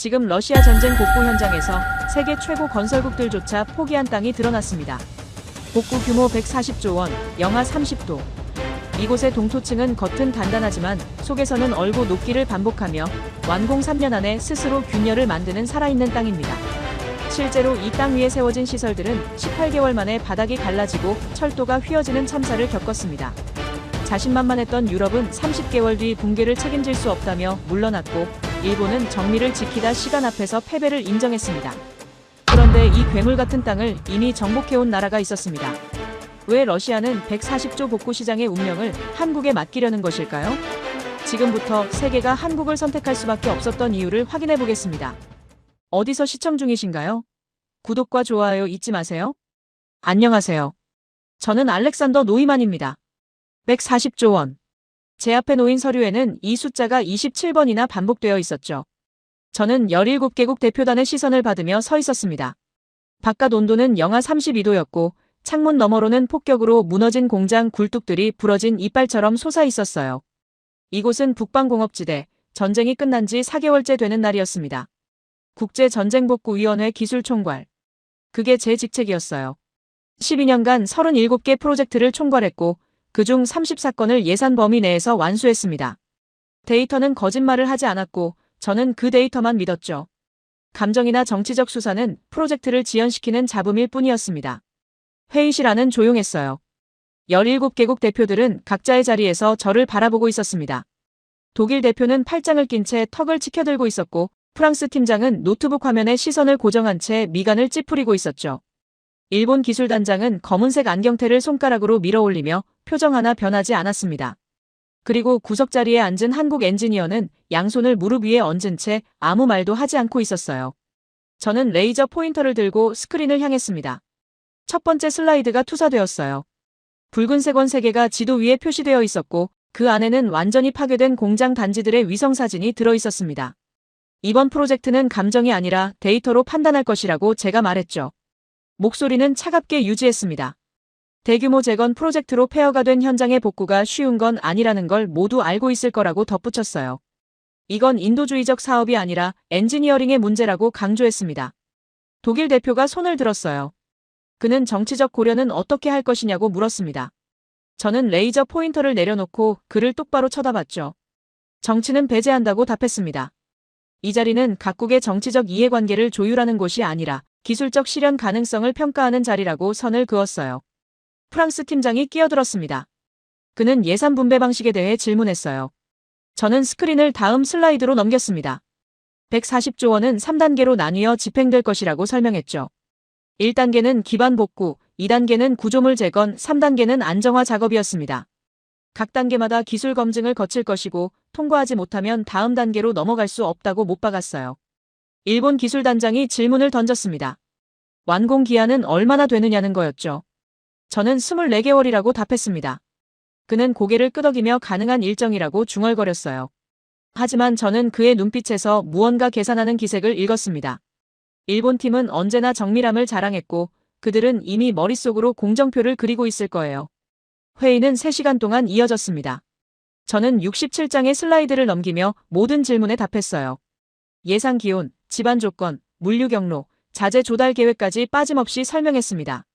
지금 러시아 전쟁 복구 현장에서 세계 최고 건설국들조차 포기한 땅이 드러났습니다. 복구 규모 140조 원, 영하 30도. 이곳의 동토층은 겉은 단단하지만 속에서는 얼고 녹기를 반복하며 완공 3년 안에 스스로 균열을 만드는 살아있는 땅입니다. 실제로 이 땅 위에 세워진 시설들은 18개월 만에 바닥이 갈라지고 철도가 휘어지는 참사를 겪었습니다. 자신만만했던 유럽은 30개월 뒤 붕괴를 책임질 수 없다며 물러났고, 일본은 정리를 지키다 시간 앞에서 패배를 인정했습니다. 그런데 이 괴물 같은 땅을 이미 정복해온 나라가 있었습니다. 왜 러시아는 140조 복구 시장의 운명을 한국에 맡기려는 것일까요? 지금부터 세계가 한국을 선택할 수밖에 없었던 이유를 확인해 보겠습니다. 어디서 시청 중이신가요? 구독과 좋아요 잊지 마세요. 안녕하세요. 저는 알렉산더 노이만입니다. 140조 원. 제 앞에 놓인 서류에는 이 숫자가 27번이나 반복되어 있었죠. 저는 17개국 대표단의 시선을 받으며 서 있었습니다. 바깥 온도는 영하 32도였고 창문 너머로는 폭격으로 무너진 공장 굴뚝들이 부러진 이빨처럼 솟아 있었어요. 이곳은 북방공업지대, 전쟁이 끝난 지 4개월째 되는 날이었습니다. 국제전쟁복구위원회 기술총괄. 그게 제 직책이었어요. 12년간 37개 프로젝트를 총괄했고 그중 34건을 예산 범위 내에서 완수했습니다. 데이터는 거짓말을 하지 않았고 저는 그 데이터만 믿었죠. 감정이나 정치적 수사는 프로젝트를 지연시키는 잡음일 뿐이었습니다. 회의실 안은 조용했어요. 17개국 대표들은 각자의 자리에서 저를 바라보고 있었습니다. 독일 대표는 팔짱을 낀 채 턱을 치켜들고 있었고 프랑스 팀장은 노트북 화면에 시선을 고정한 채 미간을 찌푸리고 있었죠. 일본 기술단장은 검은색 안경테를 손가락으로 밀어올리며 표정 하나 변하지 않았습니다. 그리고 구석자리에 앉은 한국 엔지니어는 양손을 무릎 위에 얹은 채 아무 말도 하지 않고 있었어요. 저는 레이저 포인터를 들고 스크린을 향했습니다. 첫 번째 슬라이드가 투사되었어요. 붉은색 원 3개가 지도 위에 표시되어 있었고 그 안에는 완전히 파괴된 공장 단지들의 위성사진이 들어있었습니다. 이번 프로젝트는 감정이 아니라 데이터로 판단할 것이라고 제가 말했죠. 목소리는 차갑게 유지했습니다. 대규모 재건 프로젝트로 폐허가 된 현장의 복구가 쉬운 건 아니라는 걸 모두 알고 있을 거라고 덧붙였어요. 이건 인도주의적 사업이 아니라 엔지니어링의 문제라고 강조했습니다. 독일 대표가 손을 들었어요. 그는 정치적 고려는 어떻게 할 것이냐고 물었습니다. 저는 레이저 포인터를 내려놓고 그를 똑바로 쳐다봤죠. 정치는 배제한다고 답했습니다. 이 자리는 각국의 정치적 이해관계를 조율하는 곳이 아니라 기술적 실현 가능성을 평가하는 자리라고 선을 그었어요. 프랑스 팀장이 끼어들었습니다. 그는 예산 분배 방식에 대해 질문했어요. 저는 스크린을 다음 슬라이드로 넘겼습니다. 140조 원은 3단계로 나뉘어 집행될 것이라고 설명했죠. 1단계는 기반 복구, 2단계는 구조물 재건, 3단계는 안정화 작업이었습니다. 각 단계마다 기술 검증을 거칠 것이고 통과하지 못하면 다음 단계로 넘어갈 수 없다고 못 박았어요. 일본 기술단장이 질문을 던졌습니다. 완공 기한은 얼마나 되느냐는 거였죠. 저는 24개월이라고 답했습니다. 그는 고개를 끄덕이며 가능한 일정이라고 중얼거렸어요. 하지만 저는 그의 눈빛에서 무언가 계산하는 기색을 읽었습니다. 일본 팀은 언제나 정밀함을 자랑했고 그들은 이미 머릿속으로 공정표를 그리고 있을 거예요. 회의는 3시간 동안 이어졌습니다. 저는 67장의 슬라이드를 넘기며 모든 질문에 답했어요. 예상 기온, 집안 조건, 물류 경로, 자재 조달 계획까지 빠짐없이 설명했습니다.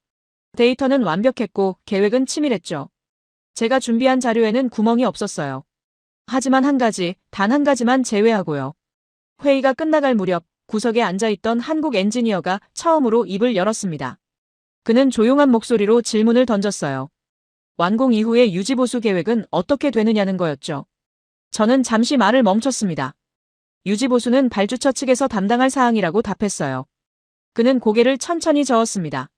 데이터는 완벽했고 계획은 치밀했죠. 제가 준비한 자료에는 구멍이 없었어요. 하지만 단 한 가지만 제외하고요. 회의가 끝나갈 무렵 구석에 앉아있던 한국 엔지니어가 처음으로 입을 열었습니다. 그는 조용한 목소리로 질문을 던졌어요. 완공 이후의 유지보수 계획은 어떻게 되느냐는 거였죠. 저는 잠시 말을 멈췄습니다. 유지보수는 발주처 측에서 담당할 사항이라고 답했어요. 그는 고개를 천천히 저었습니다.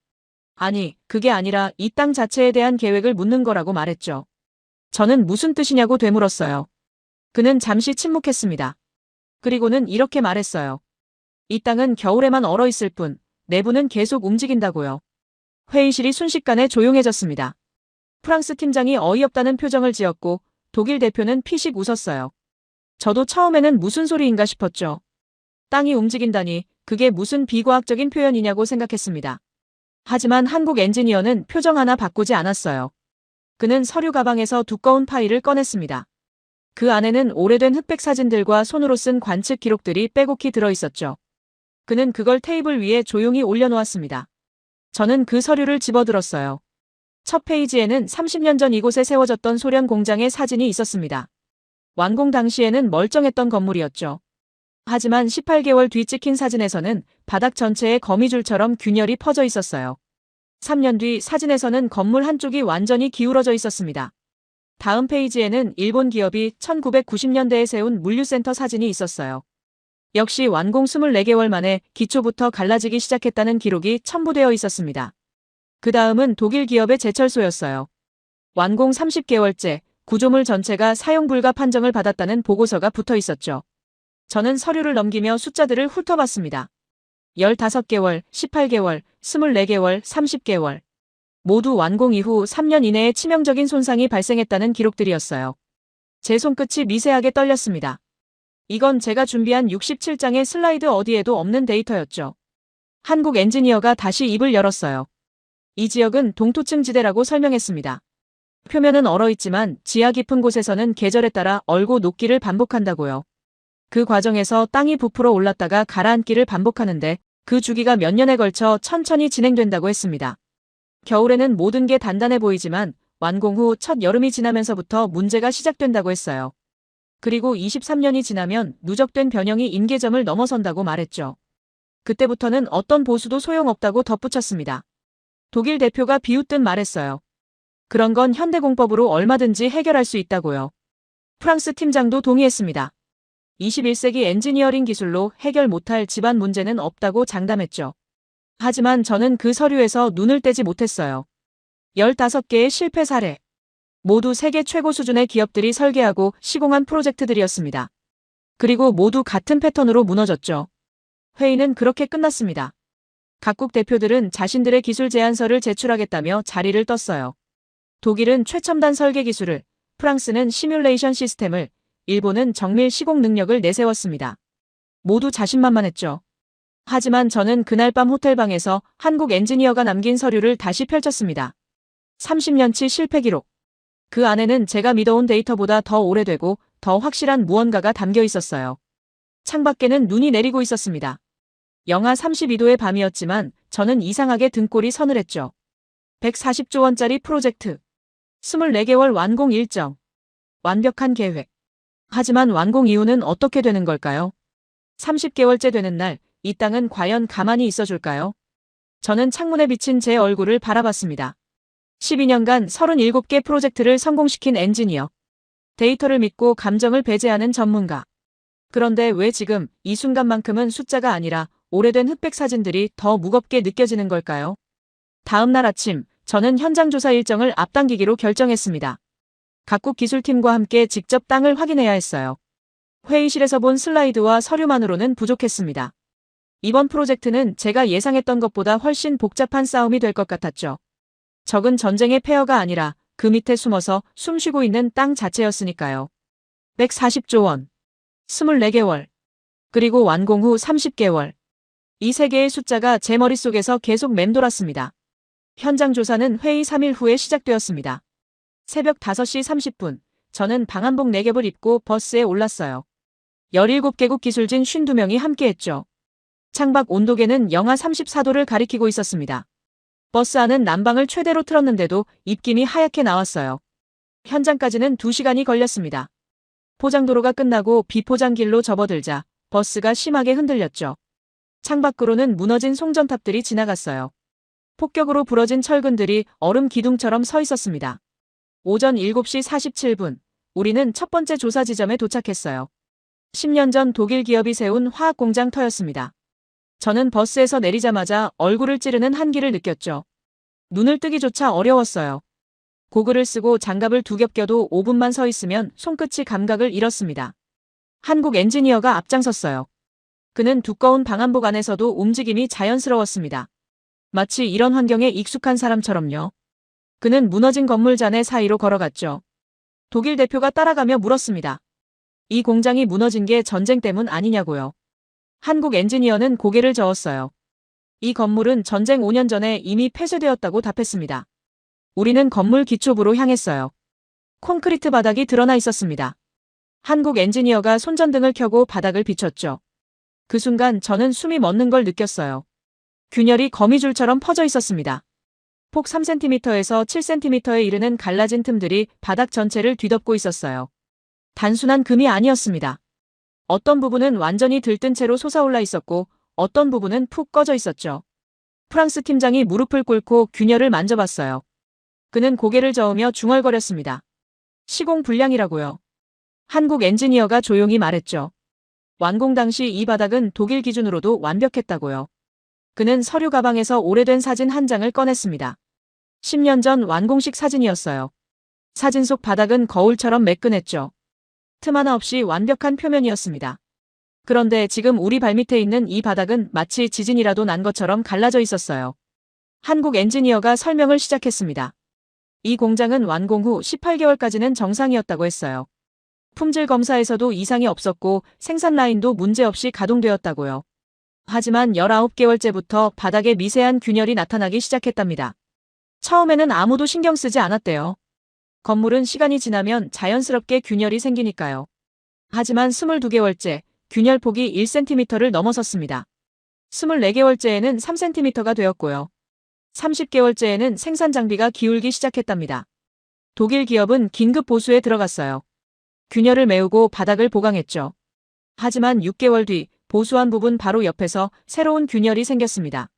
아니, 그게 아니라 이 땅 자체에 대한 계획을 묻는 거라고 말했죠. 저는 무슨 뜻이냐고 되물었어요. 그는 잠시 침묵했습니다. 그리고는 이렇게 말했어요. 이 땅은 겨울에만 얼어있을 뿐, 내부는 계속 움직인다고요. 회의실이 순식간에 조용해졌습니다. 프랑스 팀장이 어이없다는 표정을 지었고 독일 대표는 피식 웃었어요. 저도 처음에는 무슨 소리인가 싶었죠. 땅이 움직인다니 그게 무슨 비과학적인 표현이냐고 생각했습니다. 하지만 한국 엔지니어는 표정 하나 바꾸지 않았어요. 그는 서류 가방에서 두꺼운 파일을 꺼냈습니다. 그 안에는 오래된 흑백 사진들과 손으로 쓴 관측 기록들이 빼곡히 들어있었죠. 그는 그걸 테이블 위에 조용히 올려놓았습니다. 저는 그 서류를 집어들었어요. 첫 페이지에는 30년 전 이곳에 세워졌던 소련 공장의 사진이 있었습니다. 완공 당시에는 멀쩡했던 건물이었죠. 하지만 18개월 뒤 찍힌 사진에서는 바닥 전체에 거미줄처럼 균열이 퍼져 있었어요. 3년 뒤 사진에서는 건물 한쪽이 완전히 기울어져 있었습니다. 다음 페이지에는 일본 기업이 1990년대에 세운 물류센터 사진이 있었어요. 역시 완공 24개월 만에 기초부터 갈라지기 시작했다는 기록이 첨부되어 있었습니다. 그 다음은 독일 기업의 제철소였어요. 완공 30개월째, 구조물 전체가 사용 불가 판정을 받았다는 보고서가 붙어 있었죠. 저는 서류를 넘기며 숫자들을 훑어봤습니다. 15개월, 18개월, 24개월, 30개월. 모두 완공 이후 3년 이내에 치명적인 손상이 발생했다는 기록들이었어요. 제 손끝이 미세하게 떨렸습니다. 이건 제가 준비한 67장의 슬라이드 어디에도 없는 데이터였죠. 한국 엔지니어가 다시 입을 열었어요. 이 지역은 동토층 지대라고 설명했습니다. 표면은 얼어있지만 지하 깊은 곳에서는 계절에 따라 얼고 녹기를 반복한다고요. 그 과정에서 땅이 부풀어 올랐다가 가라앉기를 반복하는데 그 주기가 몇 년에 걸쳐 천천히 진행된다고 했습니다. 겨울에는 모든 게 단단해 보이지만 완공 후 첫 여름이 지나면서부터 문제가 시작된다고 했어요. 그리고 23년이 지나면 누적된 변형이 임계점을 넘어선다고 말했죠. 그때부터는 어떤 보수도 소용없다고 덧붙였습니다. 독일 대표가 비웃듯 말했어요. 그런 건 현대공법으로 얼마든지 해결할 수 있다고요. 프랑스 팀장도 동의했습니다. 21세기 엔지니어링 기술로 해결 못할 집안 문제는 없다고 장담했죠. 하지만 저는 그 서류에서 눈을 떼지 못했어요. 15개의 실패 사례. 모두 세계 최고 수준의 기업들이 설계하고 시공한 프로젝트들이었습니다. 그리고 모두 같은 패턴으로 무너졌죠. 회의는 그렇게 끝났습니다. 각국 대표들은 자신들의 기술 제안서를 제출하겠다며 자리를 떴어요. 독일은 최첨단 설계 기술을, 프랑스는 시뮬레이션 시스템을, 일본은 정밀 시공 능력을 내세웠습니다. 모두 자신만만했죠. 하지만 저는 그날 밤 호텔방에서 한국 엔지니어가 남긴 서류를 다시 펼쳤습니다. 30년치 실패 기록. 그 안에는 제가 믿어온 데이터보다 더 오래되고 더 확실한 무언가가 담겨 있었어요. 창밖에는 눈이 내리고 있었습니다. 영하 32도의 밤이었지만 저는 이상하게 등골이 서늘했죠. 140조 원짜리 프로젝트. 24개월 완공 일정. 완벽한 계획. 하지만 완공 이후는 어떻게 되는 걸까요? 30개월째 되는 날, 이 땅은 과연 가만히 있어줄까요? 저는 창문에 비친 제 얼굴을 바라봤습니다. 12년간 37개 프로젝트를 성공시킨 엔지니어. 데이터를 믿고 감정을 배제하는 전문가. 그런데 왜 지금 이 순간만큼은 숫자가 아니라 오래된 흑백 사진들이 더 무겁게 느껴지는 걸까요? 다음 날 아침, 저는 현장 조사 일정을 앞당기기로 결정했습니다. 각국 기술팀과 함께 직접 땅을 확인해야 했어요. 회의실에서 본 슬라이드와 서류만으로는 부족했습니다. 이번 프로젝트는 제가 예상했던 것보다 훨씬 복잡한 싸움이 될 것 같았죠. 적은 전쟁의 폐허가 아니라 그 밑에 숨어서 숨쉬고 있는 땅 자체였으니까요. 140조 원. 24개월. 그리고 완공 후 30개월. 이 세 개의 숫자가 제 머릿속에서 계속 맴돌았습니다. 현장 조사는 회의 3일 후에 시작되었습니다. 새벽 5시 30분, 저는 방한복 4겹을 입고 버스에 올랐어요. 17개국 기술진 52명이 함께했죠. 창밖 온도계는 영하 34도를 가리키고 있었습니다. 버스 안은 난방을 최대로 틀었는데도 입김이 하얗게 나왔어요. 현장까지는 2시간이 걸렸습니다. 포장도로가 끝나고 비포장길로 접어들자 버스가 심하게 흔들렸죠. 창밖으로는 무너진 송전탑들이 지나갔어요. 폭격으로 부러진 철근들이 얼음 기둥처럼 서 있었습니다. 오전 7시 47분, 우리는 첫 번째 조사 지점에 도착했어요. 10년 전 독일 기업이 세운 화학공장 터였습니다. 저는 버스에서 내리자마자 얼굴을 찌르는 한기를 느꼈죠. 눈을 뜨기조차 어려웠어요. 고글을 쓰고 장갑을 2겹 껴도 5분만 서 있으면 손끝이 감각을 잃었습니다. 한국 엔지니어가 앞장섰어요. 그는 두꺼운 방한복 안에서도 움직임이 자연스러웠습니다. 마치 이런 환경에 익숙한 사람처럼요. 그는 무너진 건물 잔해 사이로 걸어갔죠. 독일 대표가 따라가며 물었습니다. 이 공장이 무너진 게 전쟁 때문 아니냐고요. 한국 엔지니어는 고개를 저었어요. 이 건물은 전쟁 5년 전에 이미 폐쇄되었다고 답했습니다. 우리는 건물 기초부로 향했어요. 콘크리트 바닥이 드러나 있었습니다. 한국 엔지니어가 손전등을 켜고 바닥을 비췄죠. 그 순간 저는 숨이 멎는 걸 느꼈어요. 균열이 거미줄처럼 퍼져 있었습니다. 폭 3cm에서 7cm에 이르는 갈라진 틈들이 바닥 전체를 뒤덮고 있었어요. 단순한 금이 아니었습니다. 어떤 부분은 완전히 들뜬 채로 솟아올라 있었고 어떤 부분은 푹 꺼져 있었죠. 프랑스 팀장이 무릎을 꿇고 균열을 만져봤어요. 그는 고개를 저으며 중얼거렸습니다. 시공불량이라고요. 한국 엔지니어가 조용히 말했죠. 완공 당시 이 바닥은 독일 기준으로도 완벽했다고요. 그는 서류 가방에서 오래된 사진 한 장을 꺼냈습니다. 10년 전 완공식 사진이었어요. 사진 속 바닥은 거울처럼 매끈했죠. 틈 하나 없이 완벽한 표면이었습니다. 그런데 지금 우리 발밑에 있는 이 바닥은 마치 지진이라도 난 것처럼 갈라져 있었어요. 한국 엔지니어가 설명을 시작했습니다. 이 공장은 완공 후 18개월까지는 정상이었다고 했어요. 품질 검사에서도 이상이 없었고 생산 라인도 문제없이 가동되었다고요. 하지만 19개월째부터 바닥에 미세한 균열이 나타나기 시작했답니다. 처음에는 아무도 신경 쓰지 않았대요. 건물은 시간이 지나면 자연스럽게 균열이 생기니까요. 하지만 22개월째, 균열 폭이 1cm를 넘어섰습니다. 24개월째에는 3cm가 되었고요. 30개월째에는 생산 장비가 기울기 시작했답니다. 독일 기업은 긴급 보수에 들어갔어요. 균열을 메우고 바닥을 보강했죠. 하지만 6개월 뒤 보수한 부분 바로 옆에서 새로운 균열이 생겼습니다.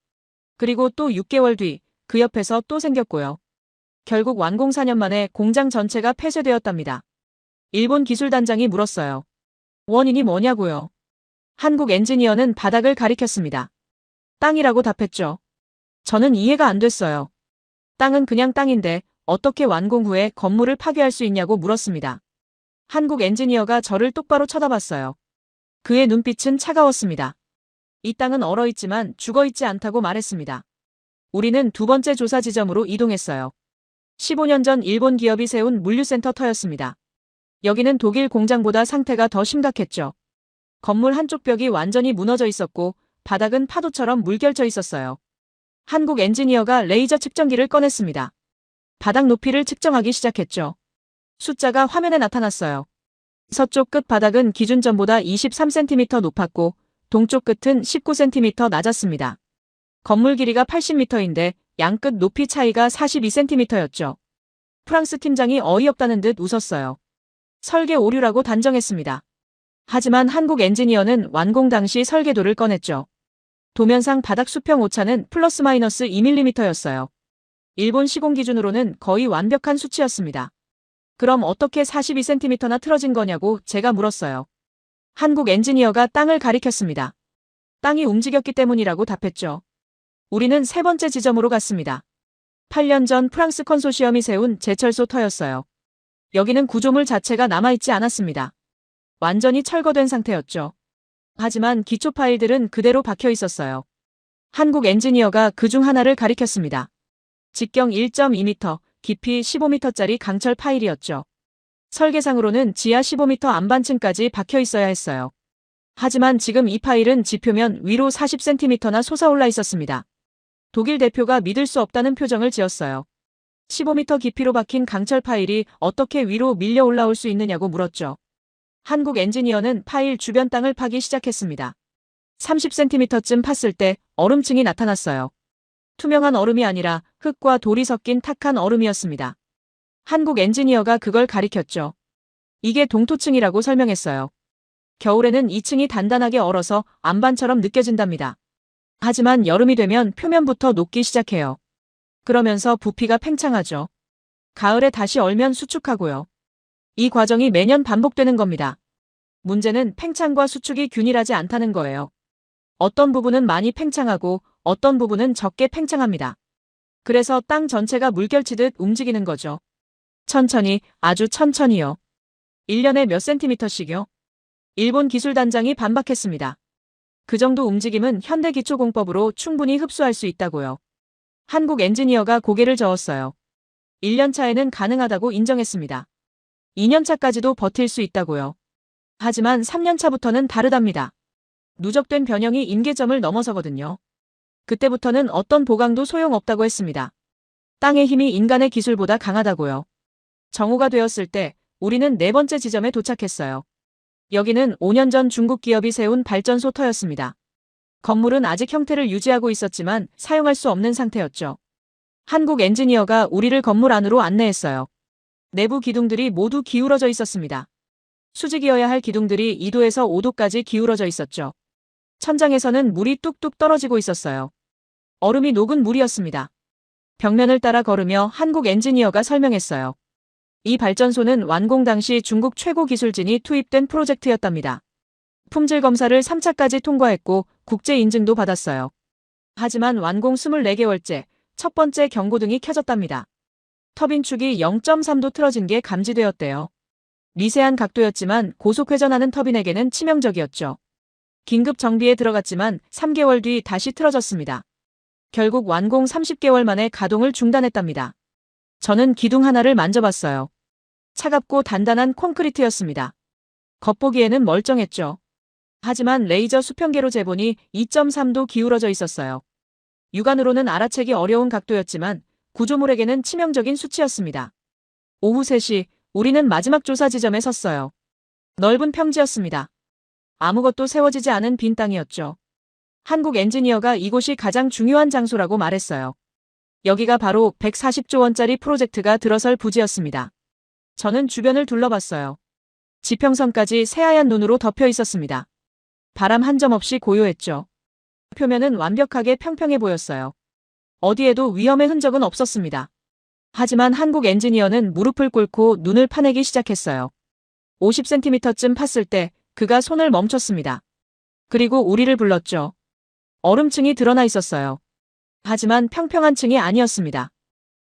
그리고 또 6개월 뒤 그 옆에서 또 생겼고요. 결국 완공 4년 만에 공장 전체가 폐쇄되었답니다. 일본 기술단장이 물었어요. 원인이 뭐냐고요? 한국 엔지니어는 바닥을 가리켰습니다. 땅이라고 답했죠. 저는 이해가 안 됐어요. 땅은 그냥 땅인데 어떻게 완공 후에 건물을 파괴할 수 있냐고 물었습니다. 한국 엔지니어가 저를 똑바로 쳐다봤어요. 그의 눈빛은 차가웠습니다. 이 땅은 얼어있지만 죽어있지 않다고 말했습니다. 우리는 두 번째 조사 지점으로 이동했어요. 15년 전 일본 기업이 세운 물류센터 터였습니다. 여기는 독일 공장보다 상태가 더 심각했죠. 건물 한쪽 벽이 완전히 무너져 있었고 바닥은 파도처럼 물결쳐 있었어요. 한국 엔지니어가 레이저 측정기를 꺼냈습니다. 바닥 높이를 측정하기 시작했죠. 숫자가 화면에 나타났어요. 서쪽 끝 바닥은 기준점보다 23cm 높았고 동쪽 끝은 19cm 낮았습니다. 건물 길이가 80m인데 양끝 높이 차이가 42cm였죠. 프랑스 팀장이 어이없다는 듯 웃었어요. 설계 오류라고 단정했습니다. 하지만 한국 엔지니어는 완공 당시 설계도를 꺼냈죠. 도면상 바닥 수평 오차는 플러스 마이너스 2mm였어요. 일본 시공 기준으로는 거의 완벽한 수치였습니다. 그럼 어떻게 42cm나 틀어진 거냐고 제가 물었어요. 한국 엔지니어가 땅을 가리켰습니다. 땅이 움직였기 때문이라고 답했죠. 우리는 세 번째 지점으로 갔습니다. 8년 전 프랑스 컨소시엄이 세운 제철소 터였어요. 여기는 구조물 자체가 남아있지 않았습니다. 완전히 철거된 상태였죠. 하지만 기초 파일들은 그대로 박혀 있었어요. 한국 엔지니어가 그중 하나를 가리켰습니다. 직경 1.2m, 깊이 15m짜리 강철 파일이었죠. 설계상으로는 지하 15m 안반층까지 박혀 있어야 했어요. 하지만 지금 이 파일은 지표면 위로 40cm나 솟아올라 있었습니다. 독일 대표가 믿을 수 없다는 표정을 지었어요. 15m 깊이로 박힌 강철 파일이 어떻게 위로 밀려 올라올 수 있느냐고 물었죠. 한국 엔지니어는 파일 주변 땅을 파기 시작했습니다. 30cm쯤 팠을 때 얼음층이 나타났어요. 투명한 얼음이 아니라 흙과 돌이 섞인 탁한 얼음이었습니다. 한국 엔지니어가 그걸 가리켰죠. 이게 동토층이라고 설명했어요. 겨울에는 이 층이 단단하게 얼어서 안반처럼 느껴진답니다. 하지만 여름이 되면 표면부터 녹기 시작해요. 그러면서 부피가 팽창하죠. 가을에 다시 얼면 수축하고요. 이 과정이 매년 반복되는 겁니다. 문제는 팽창과 수축이 균일하지 않다는 거예요. 어떤 부분은 많이 팽창하고 어떤 부분은 적게 팽창합니다. 그래서 땅 전체가 물결치듯 움직이는 거죠. 천천히, 아주 천천히요. 1년에 몇 센티미터씩요? 일본 기술단장이 반박했습니다. 그 정도 움직임은 현대기초공법으로 충분히 흡수할 수 있다고요. 한국 엔지니어가 고개를 저었어요. 1년 차에는 가능하다고 인정했습니다. 2년 차까지도 버틸 수 있다고요. 하지만 3년 차부터는 다르답니다. 누적된 변형이 임계점을 넘어서거든요. 그때부터는 어떤 보강도 소용없다고 했습니다. 땅의 힘이 인간의 기술보다 강하다고요. 정오가 되었을 때 우리는 네 번째 지점에 도착했어요. 여기는 5년 전 중국 기업이 세운 발전소 터였습니다. 건물은 아직 형태를 유지하고 있었지만 사용할 수 없는 상태였죠. 한국 엔지니어가 우리를 건물 안으로 안내했어요. 내부 기둥들이 모두 기울어져 있었습니다. 수직이어야 할 기둥들이 2도에서 5도까지 기울어져 있었죠. 천장에서는 물이 뚝뚝 떨어지고 있었어요. 얼음이 녹은 물이었습니다. 벽면을 따라 걸으며 한국 엔지니어가 설명했어요. 이 발전소는 완공 당시 중국 최고 기술진이 투입된 프로젝트였답니다. 품질 검사를 3차까지 통과했고 국제 인증도 받았어요. 하지만 완공 24개월째 첫 번째 경고등이 켜졌답니다. 터빈 축이 0.3도 틀어진 게 감지되었대요. 미세한 각도였지만 고속 회전하는 터빈에게는 치명적이었죠. 긴급 정비에 들어갔지만 3개월 뒤 다시 틀어졌습니다. 결국 완공 30개월 만에 가동을 중단했답니다. 저는 기둥 하나를 만져봤어요. 차갑고 단단한 콘크리트였습니다. 겉보기에는 멀쩡했죠. 하지만 레이저 수평계로 재보니 2.3도 기울어져 있었어요. 육안으로는 알아채기 어려운 각도였지만 구조물에게는 치명적인 수치였습니다. 오후 3시 우리는 마지막 조사 지점에 섰어요. 넓은 평지였습니다. 아무것도 세워지지 않은 빈 땅이었죠. 한국 엔지니어가 이곳이 가장 중요한 장소라고 말했어요. 여기가 바로 140조 원짜리 프로젝트가 들어설 부지였습니다. 저는 주변을 둘러봤어요. 지평선까지 새하얀 눈으로 덮여 있었습니다. 바람 한 점 없이 고요했죠. 표면은 완벽하게 평평해 보였어요. 어디에도 위험의 흔적은 없었습니다. 하지만 한국 엔지니어는 무릎을 꿇고 눈을 파내기 시작했어요. 50cm쯤 팠을 때 그가 손을 멈췄습니다. 그리고 우리를 불렀죠. 얼음층이 드러나 있었어요. 하지만 평평한 층이 아니었습니다.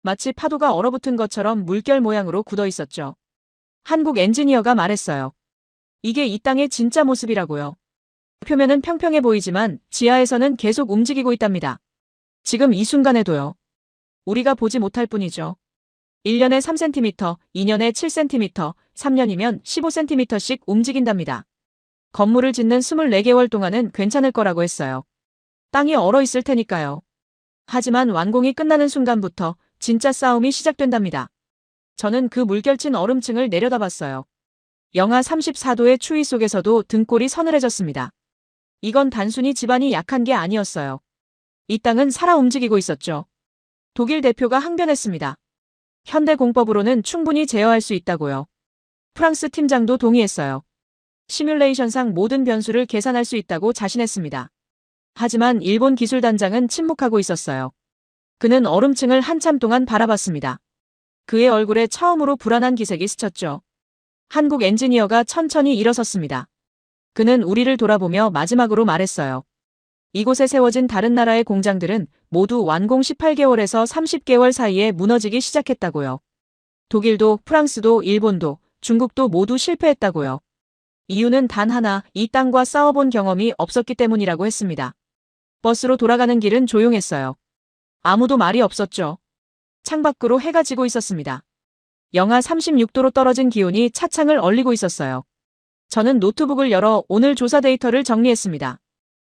마치 파도가 얼어붙은 것처럼 물결 모양으로 굳어 있었죠. 한국 엔지니어가 말했어요. 이게 이 땅의 진짜 모습이라고요. 표면은 평평해 보이지만 지하에서는 계속 움직이고 있답니다. 지금 이 순간에도요. 우리가 보지 못할 뿐이죠. 1년에 3cm, 2년에 7cm, 3년이면 15cm씩 움직인답니다. 건물을 짓는 24개월 동안은 괜찮을 거라고 했어요. 땅이 얼어 있을 테니까요. 하지만 완공이 끝나는 순간부터 진짜 싸움이 시작된답니다. 저는 그 물결친 얼음층을 내려다봤어요. 영하 34도의 추위 속에서도 등골이 서늘해졌습니다. 이건 단순히 지반이 약한 게 아니었어요. 이 땅은 살아 움직이고 있었죠. 독일 대표가 항변했습니다. 현대 공법으로는 충분히 제어할 수 있다고요. 프랑스 팀장도 동의했어요. 시뮬레이션상 모든 변수를 계산할 수 있다고 자신했습니다. 하지만 일본 기술단장은 침묵하고 있었어요. 그는 얼음층을 한참 동안 바라봤습니다. 그의 얼굴에 처음으로 불안한 기색이 스쳤죠. 한국 엔지니어가 천천히 일어섰습니다. 그는 우리를 돌아보며 마지막으로 말했어요. 이곳에 세워진 다른 나라의 공장들은 모두 완공 18개월에서 30개월 사이에 무너지기 시작했다고요. 독일도, 프랑스도, 일본도, 중국도 모두 실패했다고요. 이유는 단 하나, 이 땅과 싸워본 경험이 없었기 때문이라고 했습니다. 버스로 돌아가는 길은 조용했어요. 아무도 말이 없었죠. 창밖으로 해가 지고 있었습니다. 영하 36도로 떨어진 기온이 차창을 얼리고 있었어요. 저는 노트북을 열어 오늘 조사 데이터를 정리했습니다.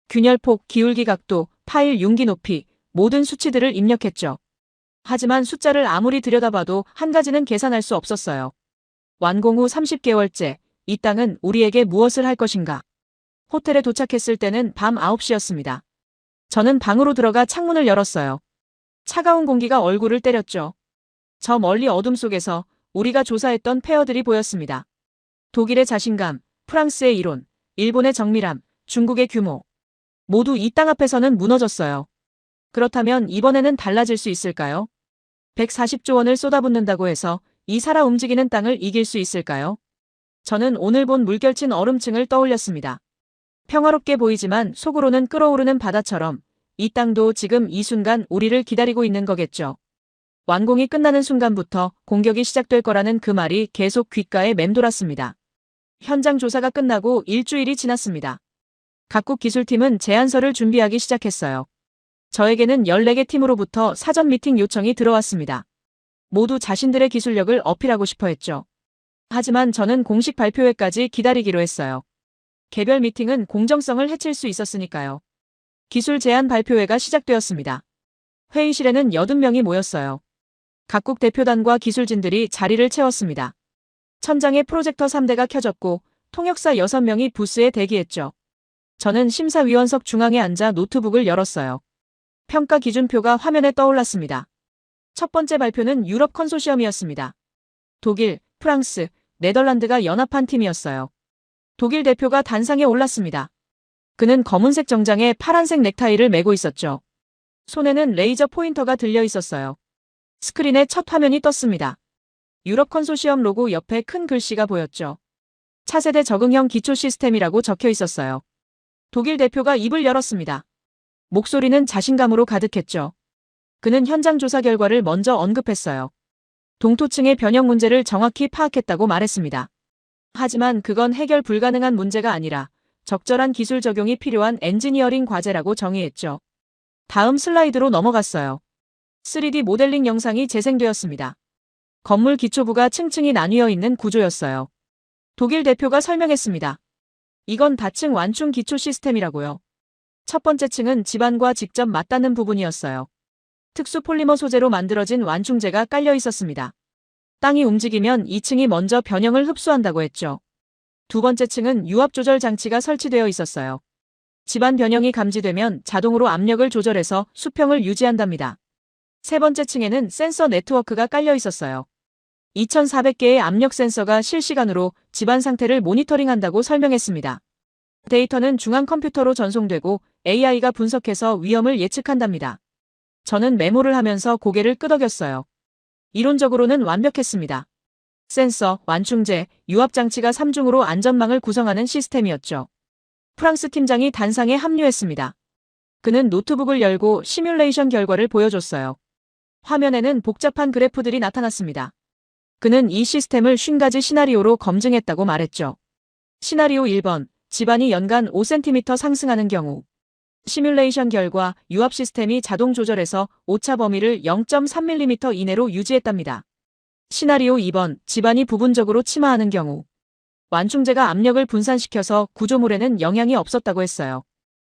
균열폭, 기울기 각도, 파일 융기 높이, 모든 수치들을 입력했죠. 하지만 숫자를 아무리 들여다봐도 한 가지는 계산할 수 없었어요. 완공 후 30개월째, 이 땅은 우리에게 무엇을 할 것인가? 호텔에 도착했을 때는 밤 9시였습니다. 저는 방으로 들어가 창문을 열었어요. 차가운 공기가 얼굴을 때렸죠. 저 멀리 어둠 속에서 우리가 조사했던 폐허들이 보였습니다. 독일의 자신감, 프랑스의 이론, 일본의 정밀함, 중국의 규모. 모두 이 땅 앞에서는 무너졌어요. 그렇다면 이번에는 달라질 수 있을까요? 140조 원을 쏟아붓는다고 해서 이 살아 움직이는 땅을 이길 수 있을까요? 저는 오늘 본 물결친 얼음층을 떠올렸습니다. 평화롭게 보이지만 속으로는 끓어오르는 바다처럼 이 땅도 지금 이 순간 우리를 기다리고 있는 거겠죠. 완공이 끝나는 순간부터 공격이 시작될 거라는 그 말이 계속 귓가에 맴돌았습니다. 현장 조사가 끝나고 일주일이 지났습니다. 각국 기술팀은 제안서를 준비하기 시작했어요. 저에게는 14개 팀으로부터 사전 미팅 요청이 들어왔습니다. 모두 자신들의 기술력을 어필하고 싶어 했죠. 하지만 저는 공식 발표회까지 기다리기로 했어요. 개별 미팅은 공정성을 해칠 수 있었으니까요. 기술 제안 발표회가 시작되었습니다. 회의실에는 80명이 모였어요. 각국 대표단과 기술진들이 자리를 채웠습니다. 천장에 프로젝터 3대가 켜졌고 통역사 6명이 부스에 대기했죠. 저는 심사위원석 중앙에 앉아 노트북을 열었어요. 평가 기준표가 화면에 떠올랐습니다. 첫 번째 발표는 유럽 컨소시엄이었습니다. 독일, 프랑스, 네덜란드가 연합한 팀이었어요. 독일 대표가 단상에 올랐습니다. 그는 검은색 정장에 파란색 넥타이를 메고 있었죠. 손에는 레이저 포인터가 들려 있었어요. 스크린에 첫 화면이 떴습니다. 유럽 컨소시엄 로고 옆에 큰 글씨가 보였죠. 차세대 적응형 기초 시스템이라고 적혀 있었어요. 독일 대표가 입을 열었습니다. 목소리는 자신감으로 가득했죠. 그는 현장 조사 결과를 먼저 언급했어요. 동토층의 변형 문제를 정확히 파악했다고 말했습니다. 하지만 그건 해결 불가능한 문제가 아니라 적절한 기술 적용이 필요한 엔지니어링 과제라고 정의했죠. 다음 슬라이드로 넘어갔어요. 3D 모델링 영상이 재생되었습니다. 건물 기초부가 층층이 나뉘어 있는 구조였어요. 독일 대표가 설명했습니다. 이건 다층 완충 기초 시스템이라고요. 첫 번째 층은 지반과 직접 맞닿는 부분이었어요. 특수 폴리머 소재로 만들어진 완충재가 깔려 있었습니다. 땅이 움직이면 2층이 먼저 변형을 흡수한다고 했죠. 두 번째 층은 유압 조절 장치가 설치되어 있었어요. 지반 변형이 감지되면 자동으로 압력을 조절해서 수평을 유지한답니다. 세 번째 층에는 센서 네트워크가 깔려 있었어요. 2,400개의 압력 센서가 실시간으로 지반 상태를 모니터링한다고 설명했습니다. 데이터는 중앙 컴퓨터로 전송되고 AI가 분석해서 위험을 예측한답니다. 저는 메모를 하면서 고개를 끄덕였어요. 이론적으로는 완벽했습니다. 센서, 완충제, 유압장치가 3중으로 안전망을 구성하는 시스템이었죠. 프랑스 팀장이 단상에 합류했습니다. 그는 노트북을 열고 시뮬레이션 결과를 보여줬어요. 화면에는 복잡한 그래프들이 나타났습니다. 그는 이 시스템을 50가지 시나리오로 검증했다고 말했죠. 시나리오 1번, 지반이 연간 5cm 상승하는 경우. 시뮬레이션 결과 유압 시스템이 자동 조절해서 오차 범위를 0.3mm 이내로 유지했답니다. 시나리오 2번, 지반이 부분적으로 침하하는 경우. 완충제가 압력을 분산시켜서 구조물에는 영향이 없었다고 했어요.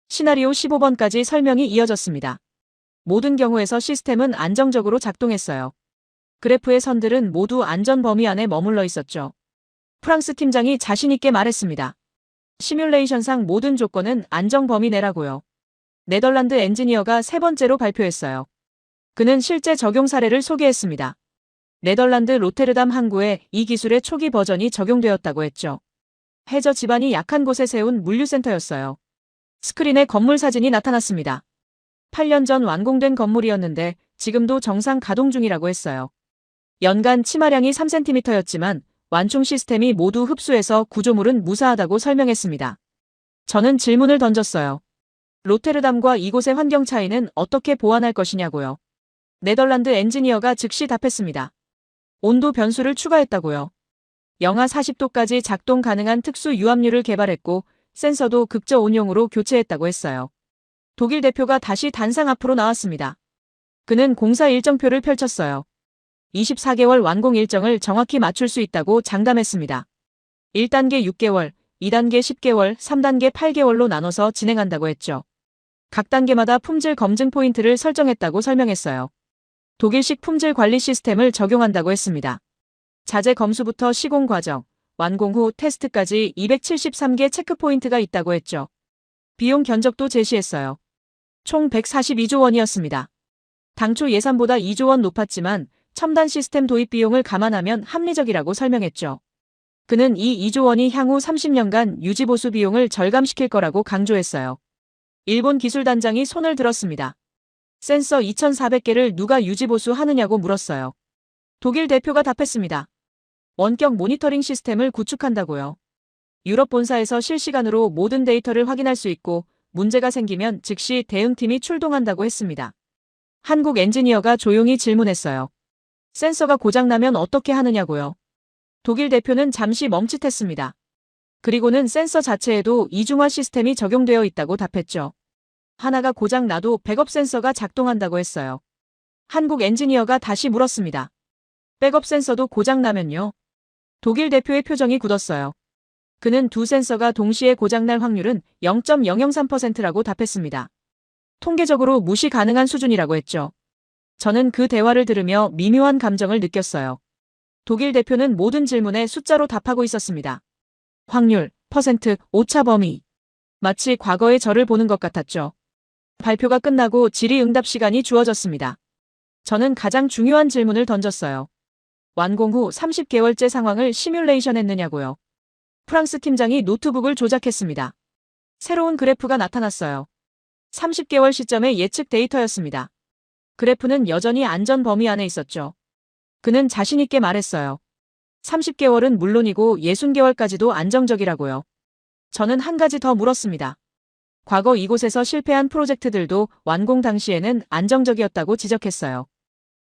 시나리오 15번까지 설명이 이어졌습니다. 모든 경우에서 시스템은 안정적으로 작동했어요. 그래프의 선들은 모두 안전 범위 안에 머물러 있었죠. 프랑스 팀장이 자신있게 말했습니다. 시뮬레이션상 모든 조건은 안정 범위 내라고요. 네덜란드 엔지니어가 세 번째로 발표했어요. 그는 실제 적용 사례를 소개했습니다. 네덜란드 로테르담 항구에 이 기술의 초기 버전이 적용되었다고 했죠. 해저 지반이 약한 곳에 세운 물류센터였어요. 스크린에 건물 사진이 나타났습니다. 8년 전 완공된 건물이었는데 지금도 정상 가동 중이라고 했어요. 연간 침하량이 3cm였지만 완충 시스템이 모두 흡수해서 구조물은 무사하다고 설명했습니다. 저는 질문을 던졌어요. 로테르담과 이곳의 환경 차이는 어떻게 보완할 것이냐고요. 네덜란드 엔지니어가 즉시 답했습니다. 온도 변수를 추가했다고요. 영하 40도까지 작동 가능한 특수 유압류를 개발했고 센서도 극저온용으로 교체했다고 했어요. 독일 대표가 다시 단상 앞으로 나왔습니다. 그는 공사 일정표를 펼쳤어요. 24개월 완공 일정을 정확히 맞출 수 있다고 장담했습니다. 1단계 6개월, 2단계 10개월, 3단계 8개월로 나눠서 진행한다고 했죠. 각 단계마다 품질 검증 포인트를 설정했다고 설명했어요. 독일식 품질 관리 시스템을 적용한다고 했습니다. 자재 검수부터 시공 과정, 완공 후 테스트까지 273개 체크 포인트가 있다고 했죠. 비용 견적도 제시했어요. 총 142조 원이었습니다. 당초 예산보다 2조 원 높았지만 첨단 시스템 도입 비용을 감안하면 합리적이라고 설명했죠. 그는 이 2조 원이 향후 30년간 유지보수 비용을 절감시킬 거라고 강조했어요. 일본 기술단장이 손을 들었습니다. 센서 2,400개를 누가 유지보수 하느냐고 물었어요. 독일 대표가 답했습니다. 원격 모니터링 시스템을 구축한다고요. 유럽 본사에서 실시간으로 모든 데이터를 확인할 수 있고 문제가 생기면 즉시 대응팀이 출동한다고 했습니다. 한국 엔지니어가 조용히 질문했어요. 센서가 고장나면 어떻게 하느냐고요. 독일 대표는 잠시 멈칫했습니다. 그리고는 센서 자체에도 이중화 시스템이 적용되어 있다고 답했죠. 하나가 고장 나도 백업 센서가 작동한다고 했어요. 한국 엔지니어가 다시 물었습니다. 백업 센서도 고장 나면요? 독일 대표의 표정이 굳었어요. 그는 두 센서가 동시에 고장날 확률은 0.003%라고 답했습니다. 통계적으로 무시 가능한 수준이라고 했죠. 저는 그 대화를 들으며 미묘한 감정을 느꼈어요. 독일 대표는 모든 질문에 숫자로 답하고 있었습니다. 확률, 퍼센트, 오차 범위. 마치 과거의 저를 보는 것 같았죠. 발표가 끝나고 질의응답 시간이 주어졌습니다. 저는 가장 중요한 질문을 던졌어요. 완공 후 30개월째 상황을 시뮬레이션 했느냐고요. 프랑스 팀장이 노트북을 조작했습니다. 새로운 그래프가 나타났어요. 30개월 시점의 예측 데이터였습니다. 그래프는 여전히 안전 범위 안에 있었죠. 그는 자신있게 말했어요. 30개월은 물론이고 60개월까지도 안정적이라고요. 저는 한 가지 더 물었습니다. 과거 이곳에서 실패한 프로젝트들도 완공 당시에는 안정적이었다고 지적했어요.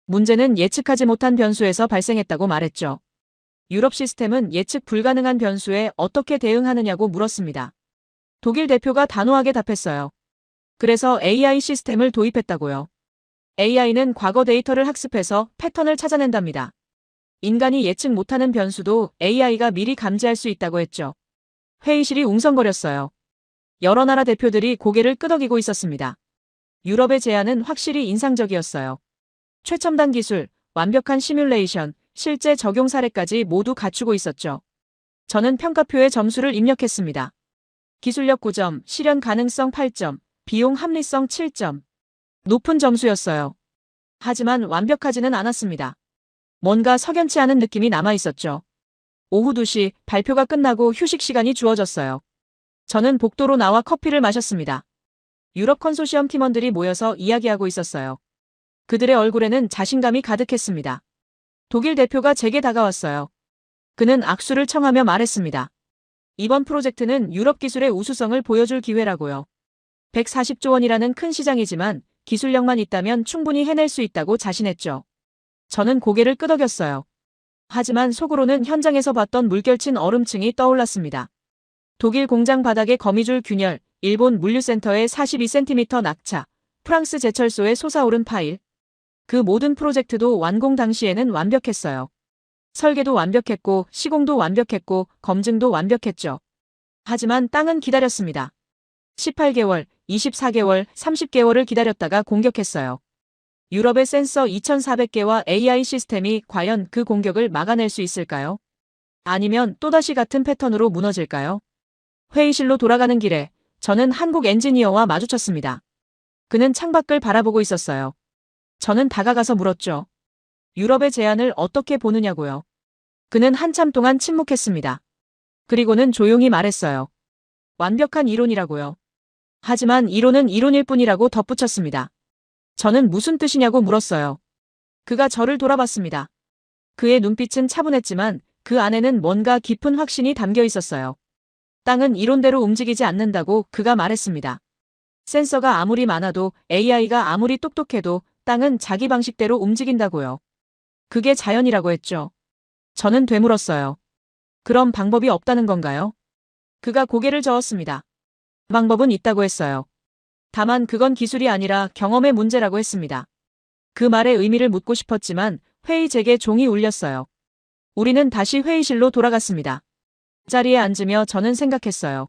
문제는 예측하지 못한 변수에서 발생했다고 말했죠. 유럽 시스템은 예측 불가능한 변수에 어떻게 대응하느냐고 물었습니다. 독일 대표가 단호하게 답했어요. 그래서 AI 시스템을 도입했다고요. AI는 과거 데이터를 학습해서 패턴을 찾아낸답니다. 인간이 예측 못하는 변수도 AI가 미리 감지할 수 있다고 했죠. 회의실이 웅성거렸어요. 여러 나라 대표들이 고개를 끄덕이고 있었습니다. 유럽의 제안은 확실히 인상적이었어요. 최첨단 기술, 완벽한 시뮬레이션, 실제 적용 사례까지 모두 갖추고 있었죠. 저는 평가표에 점수를 입력했습니다. 기술력 9점, 실현 가능성 8점, 비용 합리성 7점. 높은 점수였어요. 하지만 완벽하지는 않았습니다. 뭔가 석연치 않은 느낌이 남아 있었죠. 오후 2시 발표가 끝나고 휴식 시간이 주어졌어요. 저는 복도로 나와 커피를 마셨습니다. 유럽 컨소시엄 팀원들이 모여서 이야기하고 있었어요. 그들의 얼굴에는 자신감이 가득했습니다. 독일 대표가 제게 다가왔어요. 그는 악수를 청하며 말했습니다. 이번 프로젝트는 유럽 기술의 우수성을 보여줄 기회라고요. 140조 원이라는 큰 시장이지만 기술력만 있다면 충분히 해낼 수 있다고 자신했죠. 저는 고개를 끄덕였어요. 하지만 속으로는 현장에서 봤던 물결친 얼음층이 떠올랐습니다. 독일 공장 바닥의 거미줄 균열, 일본 물류센터의 42cm 낙차, 프랑스 제철소에 솟아오른 파일. 그 모든 프로젝트도 완공 당시에는 완벽했어요. 설계도 완벽했고 시공도 완벽했고 검증도 완벽했죠. 하지만 땅은 기다렸습니다. 18개월, 24개월, 30개월을 기다렸다가 공격했어요. 유럽의 센서 2,400개와 AI 시스템이 과연 그 공격을 막아낼 수 있을까요? 아니면 또다시 같은 패턴으로 무너질까요? 회의실로 돌아가는 길에 저는 한국 엔지니어와 마주쳤습니다. 그는 창밖을 바라보고 있었어요. 저는 다가가서 물었죠. 유럽의 제안을 어떻게 보느냐고요. 그는 한참 동안 침묵했습니다. 그리고는 조용히 말했어요. 완벽한 이론이라고요. 하지만 이론은 이론일 뿐이라고 덧붙였습니다. 저는 무슨 뜻이냐고 물었어요. 그가 저를 돌아봤습니다. 그의 눈빛은 차분했지만 그 안에는 뭔가 깊은 확신이 담겨 있었어요. 땅은 이론대로 움직이지 않는다고 그가 말했습니다. 센서가 아무리 많아도 AI가 아무리 똑똑해도 땅은 자기 방식대로 움직인다고요. 그게 자연이라고 했죠. 저는 되물었어요. 그럼 방법이 없다는 건가요? 그가 고개를 저었습니다. 방법은 있다고 했어요. 다만 그건 기술이 아니라 경험의 문제라고 했습니다. 그 말의 의미를 묻고 싶었지만 회의 제게 종이 울렸어요. 우리는 다시 회의실로 돌아갔습니다. 자리에 앉으며 저는 생각했어요.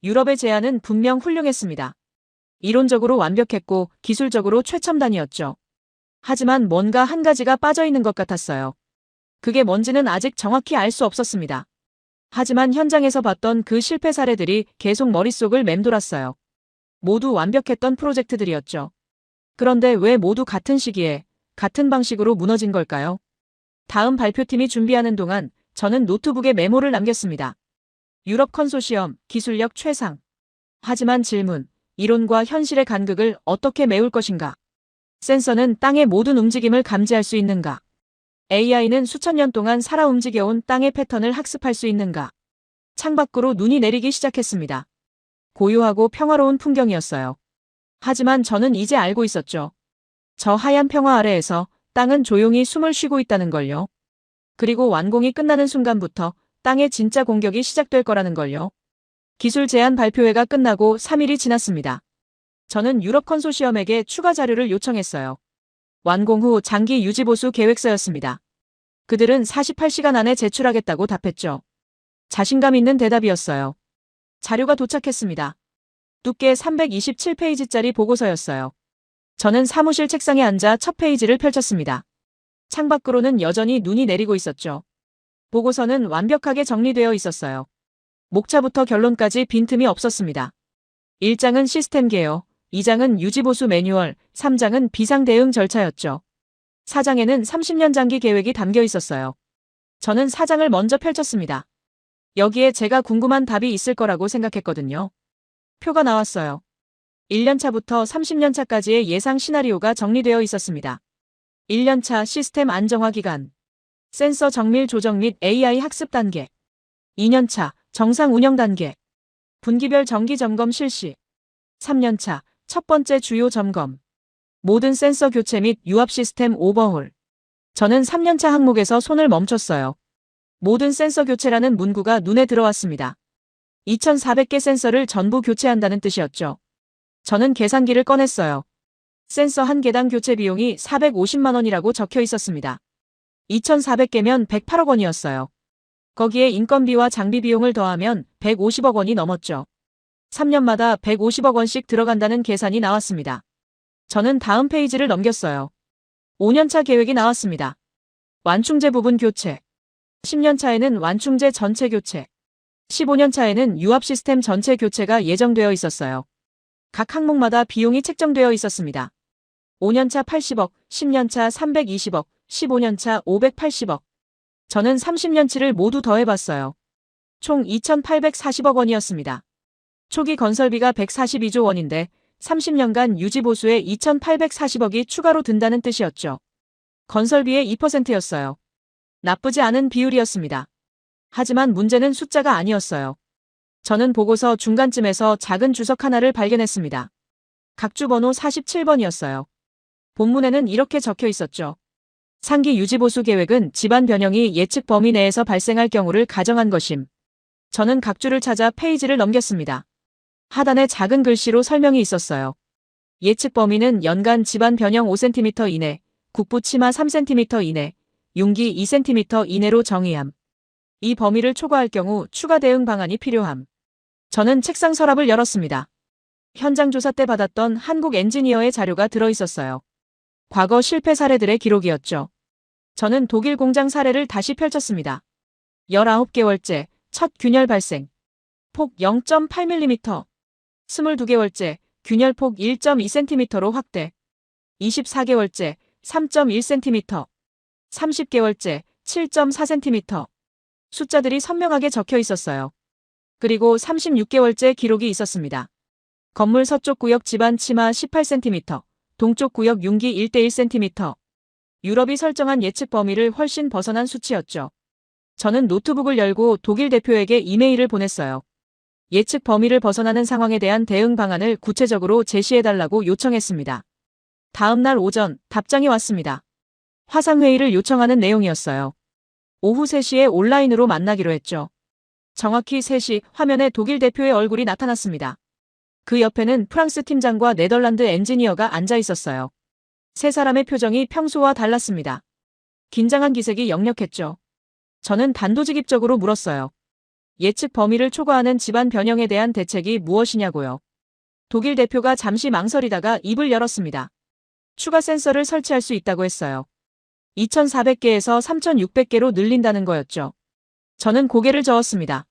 유럽의 제안은 분명 훌륭했습니다. 이론적으로 완벽했고 기술적으로 최첨단이었죠. 하지만 뭔가 한 가지가 빠져있는 것 같았어요. 그게 뭔지는 아직 정확히 알 수 없었습니다. 하지만 현장에서 봤던 그 실패 사례들이 계속 머릿속을 맴돌았어요. 모두 완벽했던 프로젝트들이었죠. 그런데 왜 모두 같은 시기에, 같은 방식으로 무너진 걸까요? 다음 발표팀이 준비하는 동안 저는 노트북에 메모를 남겼습니다. 유럽 컨소시엄, 기술력 최상. 하지만 질문, 이론과 현실의 간극을 어떻게 메울 것인가? 센서는 땅의 모든 움직임을 감지할 수 있는가? AI는 수천 년 동안 살아 움직여온 땅의 패턴을 학습할 수 있는가? 창밖으로 눈이 내리기 시작했습니다. 고요하고 평화로운 풍경이었어요. 하지만 저는 이제 알고 있었죠. 저 하얀 평화 아래에서 땅은 조용히 숨을 쉬고 있다는 걸요. 그리고 완공이 끝나는 순간부터 땅의 진짜 공격이 시작될 거라는 걸요. 기술 제안 발표회가 끝나고 3일이 지났습니다. 저는 유럽 컨소시엄에게 추가 자료를 요청했어요. 완공 후 장기 유지 보수 계획서였습니다. 그들은 48시간 안에 제출하겠다고 답했죠. 자신감 있는 대답이었어요. 자료가 도착했습니다. 두께 327페이지짜리 보고서였어요. 저는 사무실 책상에 앉아 첫 페이지를 펼쳤습니다. 창밖으로는 여전히 눈이 내리고 있었죠. 보고서는 완벽하게 정리되어 있었어요. 목차부터 결론까지 빈틈이 없었습니다. 1장은 시스템 개요, 2장은 유지보수 매뉴얼, 3장은 비상대응 절차였죠. 4장에는 30년 장기 계획이 담겨 있었어요. 저는 4장을 먼저 펼쳤습니다. 여기에 제가 궁금한 답이 있을 거라고 생각했거든요. 표가 나왔어요. 1년차부터 30년차까지의 예상 시나리오가 정리되어 있었습니다. 1년차 시스템 안정화 기간, 센서 정밀 조정 및 AI 학습 단계, 2년차 정상 운영 단계, 분기별 정기 점검 실시, 3년차 첫 번째 주요 점검, 모든 센서 교체 및 유압 시스템 오버홀. 저는 3년차 항목에서 손을 멈췄어요. 모든 센서 교체라는 문구가 눈에 들어왔습니다. 2,400개 센서를 전부 교체한다는 뜻이었죠. 저는 계산기를 꺼냈어요. 센서 한 개당 교체 비용이 450만 원이라고 적혀 있었습니다. 2,400개면 108억 원이었어요. 거기에 인건비와 장비 비용을 더하면 150억 원이 넘었죠. 3년마다 150억 원씩 들어간다는 계산이 나왔습니다. 저는 다음 페이지를 넘겼어요. 5년차 계획이 나왔습니다. 완충제 부분 교체. 10년차에는 완충제 전체 교체. 15년차에는 유압 시스템 전체 교체가 예정되어 있었어요. 각 항목마다 비용이 책정되어 있었습니다. 5년차 80억, 10년차 320억, 15년차 580억. 저는 30년치를 모두 더해봤어요. 총 2,840억 원이었습니다. 초기 건설비가 142조 원인데 30년간 유지보수에 2,840억이 추가로 든다는 뜻이었죠. 건설비의 2%였어요. 나쁘지 않은 비율이었습니다. 하지만 문제는 숫자가 아니었어요. 저는 보고서 중간쯤에서 작은 주석 하나를 발견했습니다. 각주 번호 47번이었어요. 본문에는 이렇게 적혀 있었죠. 상기 유지보수 계획은 집안 변형이 예측 범위 내에서 발생할 경우를 가정한 것임. 저는 각주를 찾아 페이지를 넘겼습니다. 하단에 작은 글씨로 설명이 있었어요. 예측 범위는 연간 집안 변형 5cm 이내, 국부 치마 3cm 이내, 융기 2cm 이내로 정의함. 이 범위를 초과할 경우 추가 대응 방안이 필요함. 저는 책상 서랍을 열었습니다. 현장 조사 때 받았던 한국 엔지니어의 자료가 들어있었어요. 과거 실패 사례들의 기록이었죠. 저는 독일 공장 사례를 다시 펼쳤습니다. 19개월째 첫 균열 발생. 폭 0.8mm. 22개월째 균열폭 1.2cm로 확대. 24개월째 3.1cm. 30개월째 7.4cm. 숫자들이 선명하게 적혀 있었어요. 그리고 36개월째 기록이 있었습니다. 건물 서쪽 구역 집안 치마 18cm, 동쪽 구역 융기 1:1cm. 유럽이 설정한 예측 범위를 훨씬 벗어난 수치였죠. 저는 노트북을 열고 독일 대표에게 이메일을 보냈어요. 예측 범위를 벗어나는 상황에 대한 대응 방안을 구체적으로 제시해달라고 요청했습니다. 다음 날 오전 답장이 왔습니다. 화상회의를 요청하는 내용이었어요. 오후 3시에 온라인으로 만나기로 했죠. 정확히 3시 화면에 독일 대표의 얼굴이 나타났습니다. 그 옆에는 프랑스 팀장과 네덜란드 엔지니어가 앉아 있었어요. 세 사람의 표정이 평소와 달랐습니다. 긴장한 기색이 역력했죠. 저는 단도직입적으로 물었어요. 예측 범위를 초과하는 집안 변형에 대한 대책이 무엇이냐고요. 독일 대표가 잠시 망설이다가 입을 열었습니다. 추가 센서를 설치할 수 있다고 했어요. 2,400개에서 3,600개로 늘린다는 거였죠. 저는 고개를 저었습니다.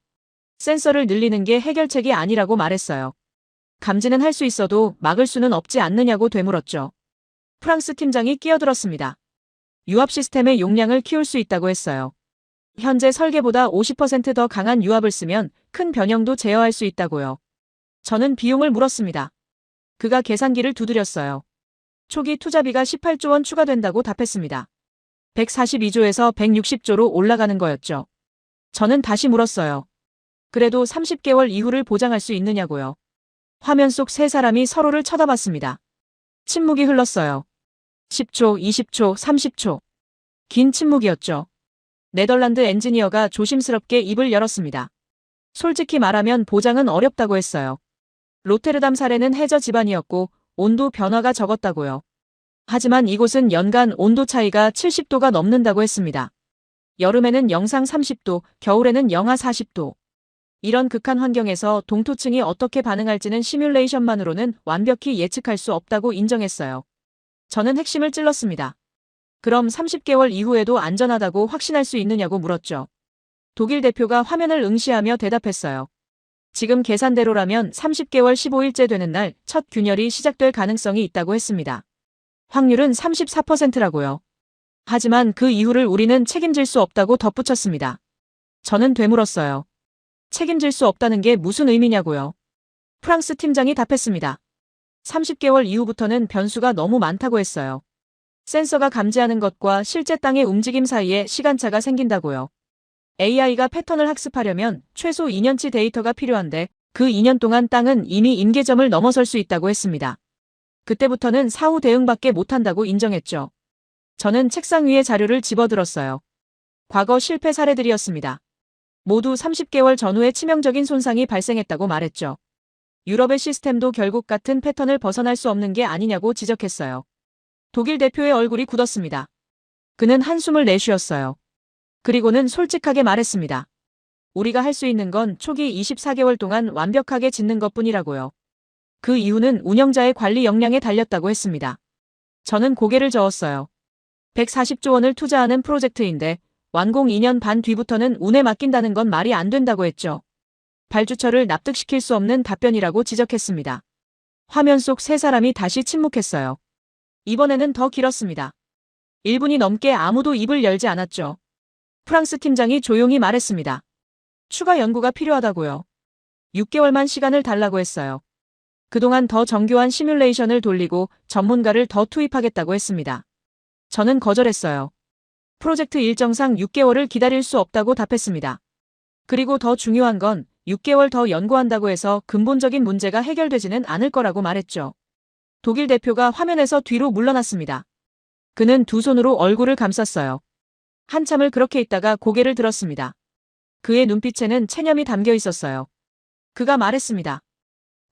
센서를 늘리는 게 해결책이 아니라고 말했어요. 감지는 할 수 있어도 막을 수는 없지 않느냐고 되물었죠. 프랑스 팀장이 끼어들었습니다. 유압 시스템의 용량을 키울 수 있다고 했어요. 현재 설계보다 50% 더 강한 유압을 쓰면 큰 변형도 제어할 수 있다고요. 저는 비용을 물었습니다. 그가 계산기를 두드렸어요. 초기 투자비가 18조 원 추가된다고 답했습니다. 142조에서 160조로 올라가는 거였죠. 저는 다시 물었어요. 그래도 30개월 이후를 보장할 수 있느냐고요. 화면 속 세 사람이 서로를 쳐다봤습니다. 침묵이 흘렀어요. 10초, 20초, 30초. 긴 침묵이었죠. 네덜란드 엔지니어가 조심스럽게 입을 열었습니다. 솔직히 말하면 보장은 어렵다고 했어요. 로테르담 사례는 해저 지반이었고 온도 변화가 적었다고요. 하지만 이곳은 연간 온도 차이가 70도가 넘는다고 했습니다. 여름에는 영상 30도, 겨울에는 영하 40도. 이런 극한 환경에서 동토층이 어떻게 반응할지는 시뮬레이션만으로는 완벽히 예측할 수 없다고 인정했어요. 저는 핵심을 찔렀습니다. 그럼 30개월 이후에도 안전하다고 확신할 수 있느냐고 물었죠. 독일 대표가 화면을 응시하며 대답했어요. 지금 계산대로라면 30개월 15일째 되는 날 첫 균열이 시작될 가능성이 있다고 했습니다. 확률은 34%라고요. 하지만 그 이유를 우리는 책임질 수 없다고 덧붙였습니다. 저는 되물었어요. 책임질 수 없다는 게 무슨 의미냐고요. 프랑스 팀장이 답했습니다. 30개월 이후부터는 변수가 너무 많다고 했어요. 센서가 감지하는 것과 실제 땅의 움직임 사이에 시간차가 생긴다고요. AI가 패턴을 학습하려면 최소 2년치 데이터가 필요한데 그 2년 동안 땅은 이미 임계점을 넘어설 수 있다고 했습니다. 그때부터는 사후 대응밖에 못한다고 인정했죠. 저는 책상 위에 자료를 집어들었어요. 과거 실패 사례들이었습니다. 모두 30개월 전후에 치명적인 손상이 발생했다고 말했죠. 유럽의 시스템도 결국 같은 패턴을 벗어날 수 없는 게 아니냐고 지적했어요. 독일 대표의 얼굴이 굳었습니다. 그는 한숨을 내쉬었어요. 그리고는 솔직하게 말했습니다. 우리가 할 수 있는 건 초기 24개월 동안 완벽하게 짓는 것뿐이라고요. 그 이유는 운영자의 관리 역량에 달렸다고 했습니다. 저는 고개를 저었어요. 140조 원을 투자하는 프로젝트인데 완공 2년 반 뒤부터는 운에 맡긴다는 건 말이 안 된다고 했죠. 발주처를 납득시킬 수 없는 답변이라고 지적했습니다. 화면 속 세 사람이 다시 침묵했어요. 이번에는 더 길었습니다. 1분이 넘게 아무도 입을 열지 않았죠. 프랑스 팀장이 조용히 말했습니다. 추가 연구가 필요하다고요. 6개월만 시간을 달라고 했어요. 그동안 더 정교한 시뮬레이션을 돌리고 전문가를 더 투입하겠다고 했습니다. 저는 거절했어요. 프로젝트 일정상 6개월을 기다릴 수 없다고 답했습니다. 그리고 더 중요한 건 6개월 더 연구한다고 해서 근본적인 문제가 해결되지는 않을 거라고 말했죠. 독일 대표가 화면에서 뒤로 물러났습니다. 그는 두 손으로 얼굴을 감쌌어요. 한참을 그렇게 있다가 고개를 들었습니다. 그의 눈빛에는 체념이 담겨 있었어요. 그가 말했습니다.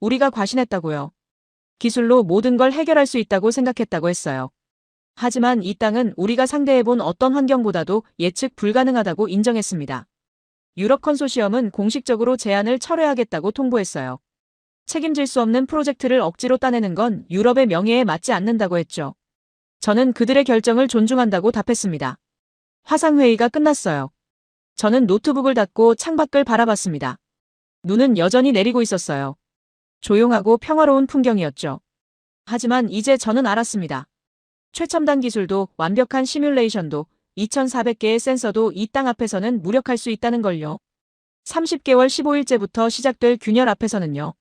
우리가 과신했다고요. 기술로 모든 걸 해결할 수 있다고 생각했다고 했어요. 하지만 이 땅은 우리가 상대해본 어떤 환경보다도 예측 불가능하다고 인정했습니다. 유럽 컨소시엄은 공식적으로 제안을 철회하겠다고 통보했어요. 책임질 수 없는 프로젝트를 억지로 따내는 건 유럽의 명예에 맞지 않는다고 했죠. 저는 그들의 결정을 존중한다고 답했습니다. 화상회의가 끝났어요. 저는 노트북을 닫고 창밖을 바라봤습니다. 눈은 여전히 내리고 있었어요. 조용하고 평화로운 풍경이었죠. 하지만 이제 저는 알았습니다. 최첨단 기술도 완벽한 시뮬레이션도 2400개의 센서도 이 땅 앞에서는 무력할 수 있다는 걸요. 30개월 15일째부터 시작될 균열 앞에서는요.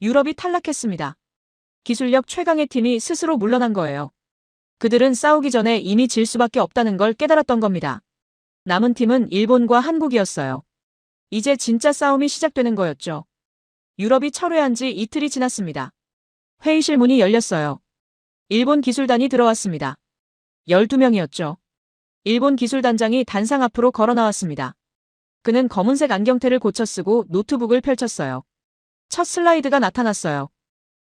유럽이 탈락했습니다. 기술력 최강의 팀이 스스로 물러난 거예요. 그들은 싸우기 전에 이미 질 수밖에 없다는 걸 깨달았던 겁니다. 남은 팀은 일본과 한국이었어요. 이제 진짜 싸움이 시작되는 거였죠. 유럽이 철회한 지 이틀이 지났습니다. 회의실 문이 열렸어요. 일본 기술단이 들어왔습니다. 12명이었죠. 일본 기술단장이 단상 앞으로 걸어 나왔습니다. 그는 검은색 안경테를 고쳐 쓰고 노트북을 펼쳤어요. 첫 슬라이드가 나타났어요.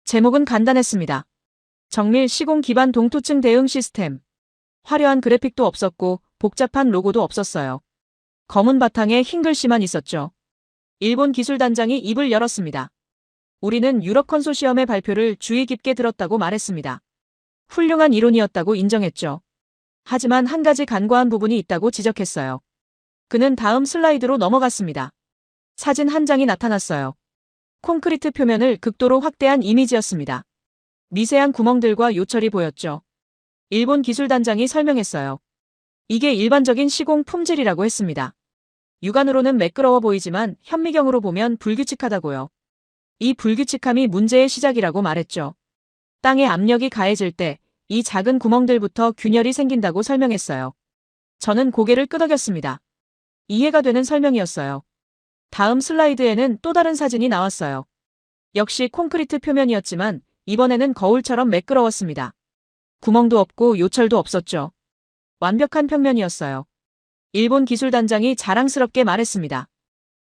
제목은 간단했습니다. 정밀 시공 기반 동토층 대응 시스템. 화려한 그래픽도 없었고 복잡한 로고도 없었어요. 검은 바탕에 흰 글씨만 있었죠. 일본 기술단장이 입을 열었습니다. 우리는 유럽 컨소시엄의 발표를 주의 깊게 들었다고 말했습니다. 훌륭한 이론이었다고 인정했죠. 하지만 한 가지 간과한 부분이 있다고 지적했어요. 그는 다음 슬라이드로 넘어갔습니다. 사진 한 장이 나타났어요. 콘크리트 표면을 극도로 확대한 이미지였습니다. 미세한 구멍들과 요철이 보였죠. 일본 기술단장이 설명했어요. 이게 일반적인 시공 품질이라고 했습니다. 육안으로는 매끄러워 보이지만 현미경으로 보면 불규칙하다고요. 이 불규칙함이 문제의 시작이라고 말했죠. 땅에 압력이 가해질 때 이 작은 구멍들부터 균열이 생긴다고 설명했어요. 저는 고개를 끄덕였습니다. 이해가 되는 설명이었어요. 다음 슬라이드에는 또 다른 사진이 나왔어요. 역시 콘크리트 표면이었지만 이번에는 거울처럼 매끄러웠습니다. 구멍도 없고 요철도 없었죠. 완벽한 평면이었어요. 일본 기술단장이 자랑스럽게 말했습니다.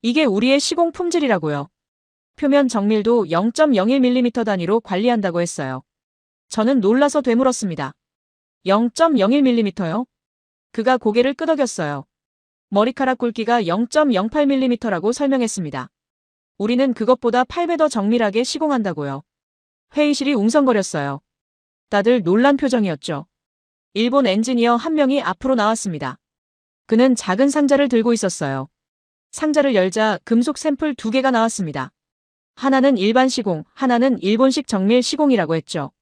이게 우리의 시공 품질이라고요. 표면 정밀도 0.01mm 단위로 관리한다고 했어요. 저는 놀라서 되물었습니다. 0.01mm요? 그가 고개를 끄덕였어요. 머리카락 굵기가 0.08mm라고 설명했습니다. 우리는 그것보다 8배 더 정밀하게 시공한다고요. 회의실이 웅성거렸어요. 다들 놀란 표정이었죠. 일본 엔지니어 한 명이 앞으로 나왔습니다. 그는 작은 상자를 들고 있었어요. 상자를 열자 금속 샘플 2개가 나왔습니다. 하나는 일반 시공, 하나는 일본식 정밀 시공이라고 했죠.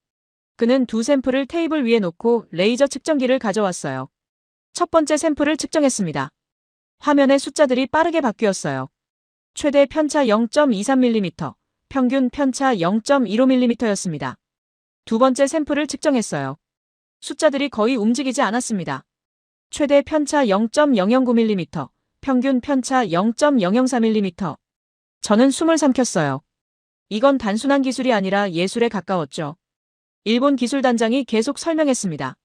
그는 두 샘플을 테이블 위에 놓고 레이저 측정기를 가져왔어요. 첫 번째 샘플을 측정했습니다. 화면의 숫자들이 빠르게 바뀌었어요. 최대 편차 0.23mm, 평균 편차 0.15mm였습니다. 두 번째 샘플을 측정했어요. 숫자들이 거의 움직이지 않았습니다. 최대 편차 0.009mm, 평균 편차 0.004mm. 저는 숨을 삼켰어요. 이건 단순한 기술이 아니라 예술에 가까웠죠. 일본 기술단장이 계속 설명했습니다.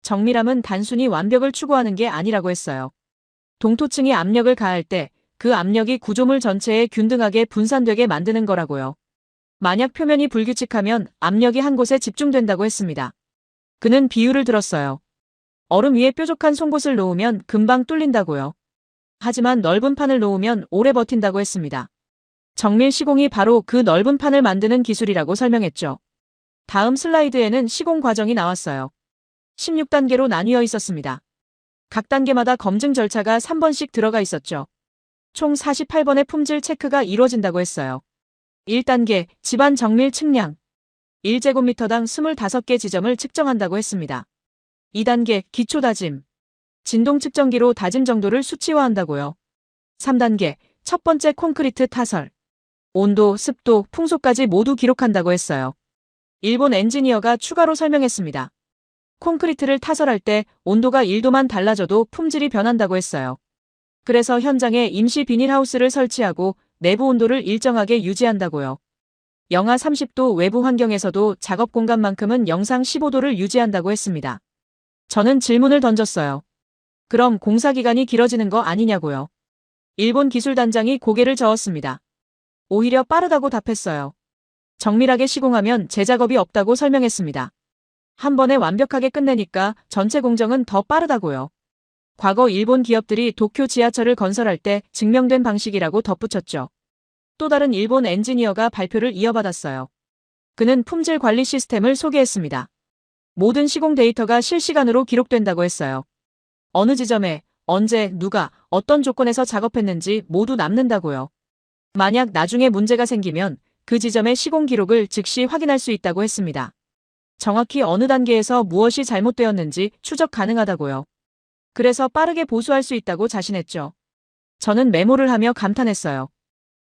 정밀함은 단순히 완벽을 추구하는 게 아니라고 했어요. 동토층이 압력을 가할 때 그 압력이 구조물 전체에 균등하게 분산되게 만드는 거라고요. 만약 표면이 불규칙하면 압력이 한 곳에 집중된다고 했습니다. 그는 비유를 들었어요. 얼음 위에 뾰족한 송곳을 놓으면 금방 뚫린다고요. 하지만 넓은 판을 놓으면 오래 버틴다고 했습니다. 정밀 시공이 바로 그 넓은 판을 만드는 기술이라고 설명했죠. 다음 슬라이드에는 시공 과정이 나왔어요. 16단계로 나뉘어 있었습니다. 각 단계마다 검증 절차가 3번씩 들어가 있었죠. 총 48번의 품질 체크가 이루어진다고 했어요. 1단계, 집안 정밀 측량. 1제곱미터당 25개 지점을 측정한다고 했습니다. 2단계, 기초 다짐. 진동 측정기로 다짐 정도를 수치화한다고요. 3단계, 첫 번째 콘크리트 타설. 온도, 습도, 풍속까지 모두 기록한다고 했어요. 일본 엔지니어가 추가로 설명했습니다. 콘크리트를 타설할 때 온도가 1도만 달라져도 품질이 변한다고 했어요. 그래서 현장에 임시 비닐하우스를 설치하고 내부 온도를 일정하게 유지한다고요. 영하 30도 외부 환경에서도 작업 공간만큼은 영상 15도를 유지한다고 했습니다. 저는 질문을 던졌어요. 그럼 공사 기간이 길어지는 거 아니냐고요. 일본 기술단장이 고개를 저었습니다. 오히려 빠르다고 답했어요. 정밀하게 시공하면 재작업이 없다고 설명했습니다. 한 번에 완벽하게 끝내니까 전체 공정은 더 빠르다고요. 과거 일본 기업들이 도쿄 지하철을 건설할 때 증명된 방식이라고 덧붙였죠. 또 다른 일본 엔지니어가 발표를 이어받았어요. 그는 품질 관리 시스템을 소개했습니다. 모든 시공 데이터가 실시간으로 기록된다고 했어요. 어느 지점에, 언제, 누가, 어떤 조건에서 작업했는지 모두 남는다고요. 만약 나중에 문제가 생기면 그 지점의 시공 기록을 즉시 확인할 수 있다고 했습니다. 정확히 어느 단계에서 무엇이 잘못되었는지 추적 가능하다고요. 그래서 빠르게 보수할 수 있다고 자신했죠. 저는 메모를 하며 감탄했어요.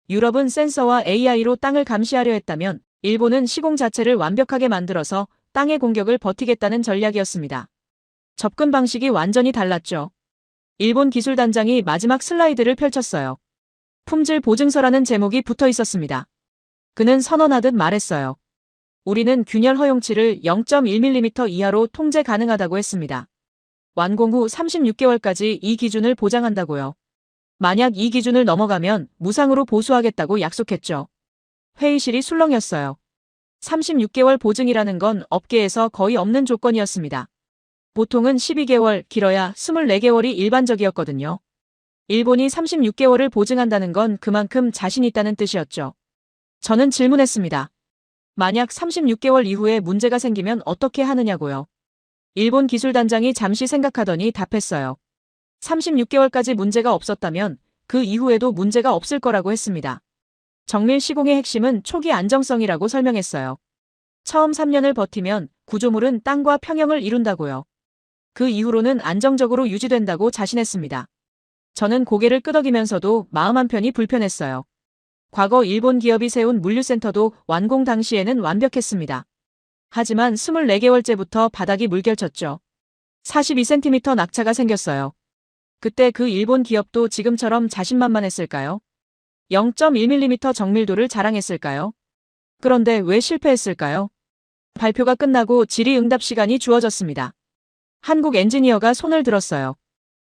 유럽은 센서와 AI로 땅을 감시하려 했다면 일본은 시공 자체를 완벽하게 만들어서 땅의 공격을 버티겠다는 전략이었습니다. 접근 방식이 완전히 달랐죠. 일본 기술단장이 마지막 슬라이드를 펼쳤어요. 품질 보증서라는 제목이 붙어 있었습니다. 그는 선언하듯 말했어요. 우리는 균열 허용치를 0.1mm 이하로 통제 가능하다고 했습니다. 완공 후 36개월까지 이 기준을 보장한다고요. 만약 이 기준을 넘어가면 무상으로 보수하겠다고 약속했죠. 회의실이 술렁였어요. 36개월 보증이라는 건 업계에서 거의 없는 조건이었습니다. 보통은 12개월, 길어야 24개월이 일반적이었거든요. 일본이 36개월을 보증한다는 건 그만큼 자신 있다는 뜻이었죠. 저는 질문했습니다. 만약 36개월 이후에 문제가 생기면 어떻게 하느냐고요. 일본 기술단장이 잠시 생각하더니 답했어요. 36개월까지 문제가 없었다면 그 이후에도 문제가 없을 거라고 했습니다. 정밀 시공의 핵심은 초기 안정성이라고 설명했어요. 처음 3년을 버티면 구조물은 땅과 평형을 이룬다고요. 그 이후로는 안정적으로 유지된다고 자신했습니다. 저는 고개를 끄덕이면서도 마음 한편이 불편했어요. 과거 일본 기업이 세운 물류센터도 완공 당시에는 완벽했습니다. 하지만 24개월째부터 바닥이 물결쳤죠. 42cm 낙차가 생겼어요. 그때 그 일본 기업도 지금처럼 자신만만했을까요? 0.1mm 정밀도를 자랑했을까요? 그런데 왜 실패했을까요? 발표가 끝나고 질의응답 시간이 주어졌습니다. 한국 엔지니어가 손을 들었어요.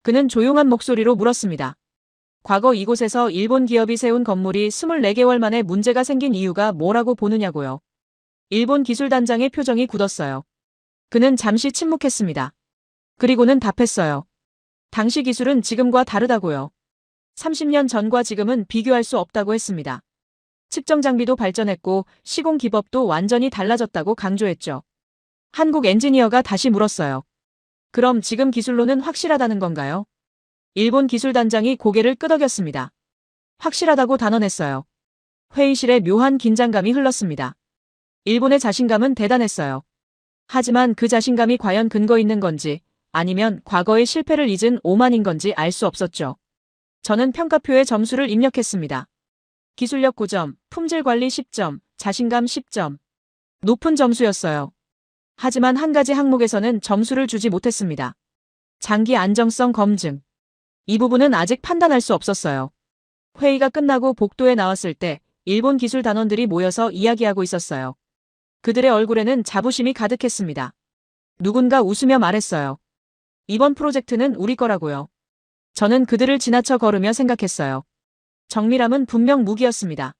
그는 조용한 목소리로 물었습니다. 과거 이곳에서 일본 기업이 세운 건물이 24개월 만에 문제가 생긴 이유가 뭐라고 보느냐고요. 일본 기술단장의 표정이 굳었어요. 그는 잠시 침묵했습니다. 그리고는 답했어요. 당시 기술은 지금과 다르다고요. 30년 전과 지금은 비교할 수 없다고 했습니다. 측정 장비도 발전했고 시공 기법도 완전히 달라졌다고 강조했죠. 한국 엔지니어가 다시 물었어요. 그럼 지금 기술로는 확실하다는 건가요? 일본 기술단장이 고개를 끄덕였습니다. 확실하다고 단언했어요. 회의실에 묘한 긴장감이 흘렀습니다. 일본의 자신감은 대단했어요. 하지만 그 자신감이 과연 근거 있는 건지 아니면 과거의 실패를 잊은 오만인 건지 알 수 없었죠. 저는 평가표에 점수를 입력했습니다. 기술력 9점, 품질 관리 10점, 자신감 10점. 높은 점수였어요. 하지만 한 가지 항목에서는 점수를 주지 못했습니다. 장기 안정성 검증. 이 부분은 아직 판단할 수 없었어요. 회의가 끝나고 복도에 나왔을 때 일본 기술 단원들이 모여서 이야기하고 있었어요. 그들의 얼굴에는 자부심이 가득했습니다. 누군가 웃으며 말했어요. 이번 프로젝트는 우리 거라고요. 저는 그들을 지나쳐 걸으며 생각했어요. 정밀함은 분명 무기였습니다.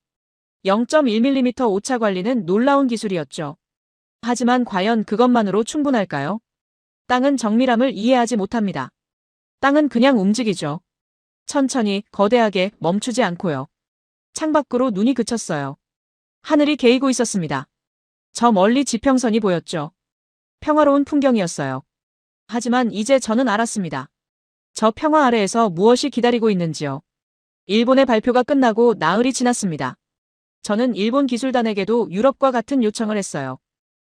0.1mm 오차 관리는 놀라운 기술이었죠. 하지만 과연 그것만으로 충분할까요? 땅은 정밀함을 이해하지 못합니다. 땅은 그냥 움직이죠. 천천히, 거대하게, 멈추지 않고요. 창밖으로 눈이 그쳤어요. 하늘이 개이고 있었습니다. 저 멀리 지평선이 보였죠. 평화로운 풍경이었어요. 하지만 이제 저는 알았습니다. 저 평화 아래에서 무엇이 기다리고 있는지요. 일본의 발표가 끝나고 나흘이 지났습니다. 저는 일본 기술단에게도 유럽과 같은 요청을 했어요.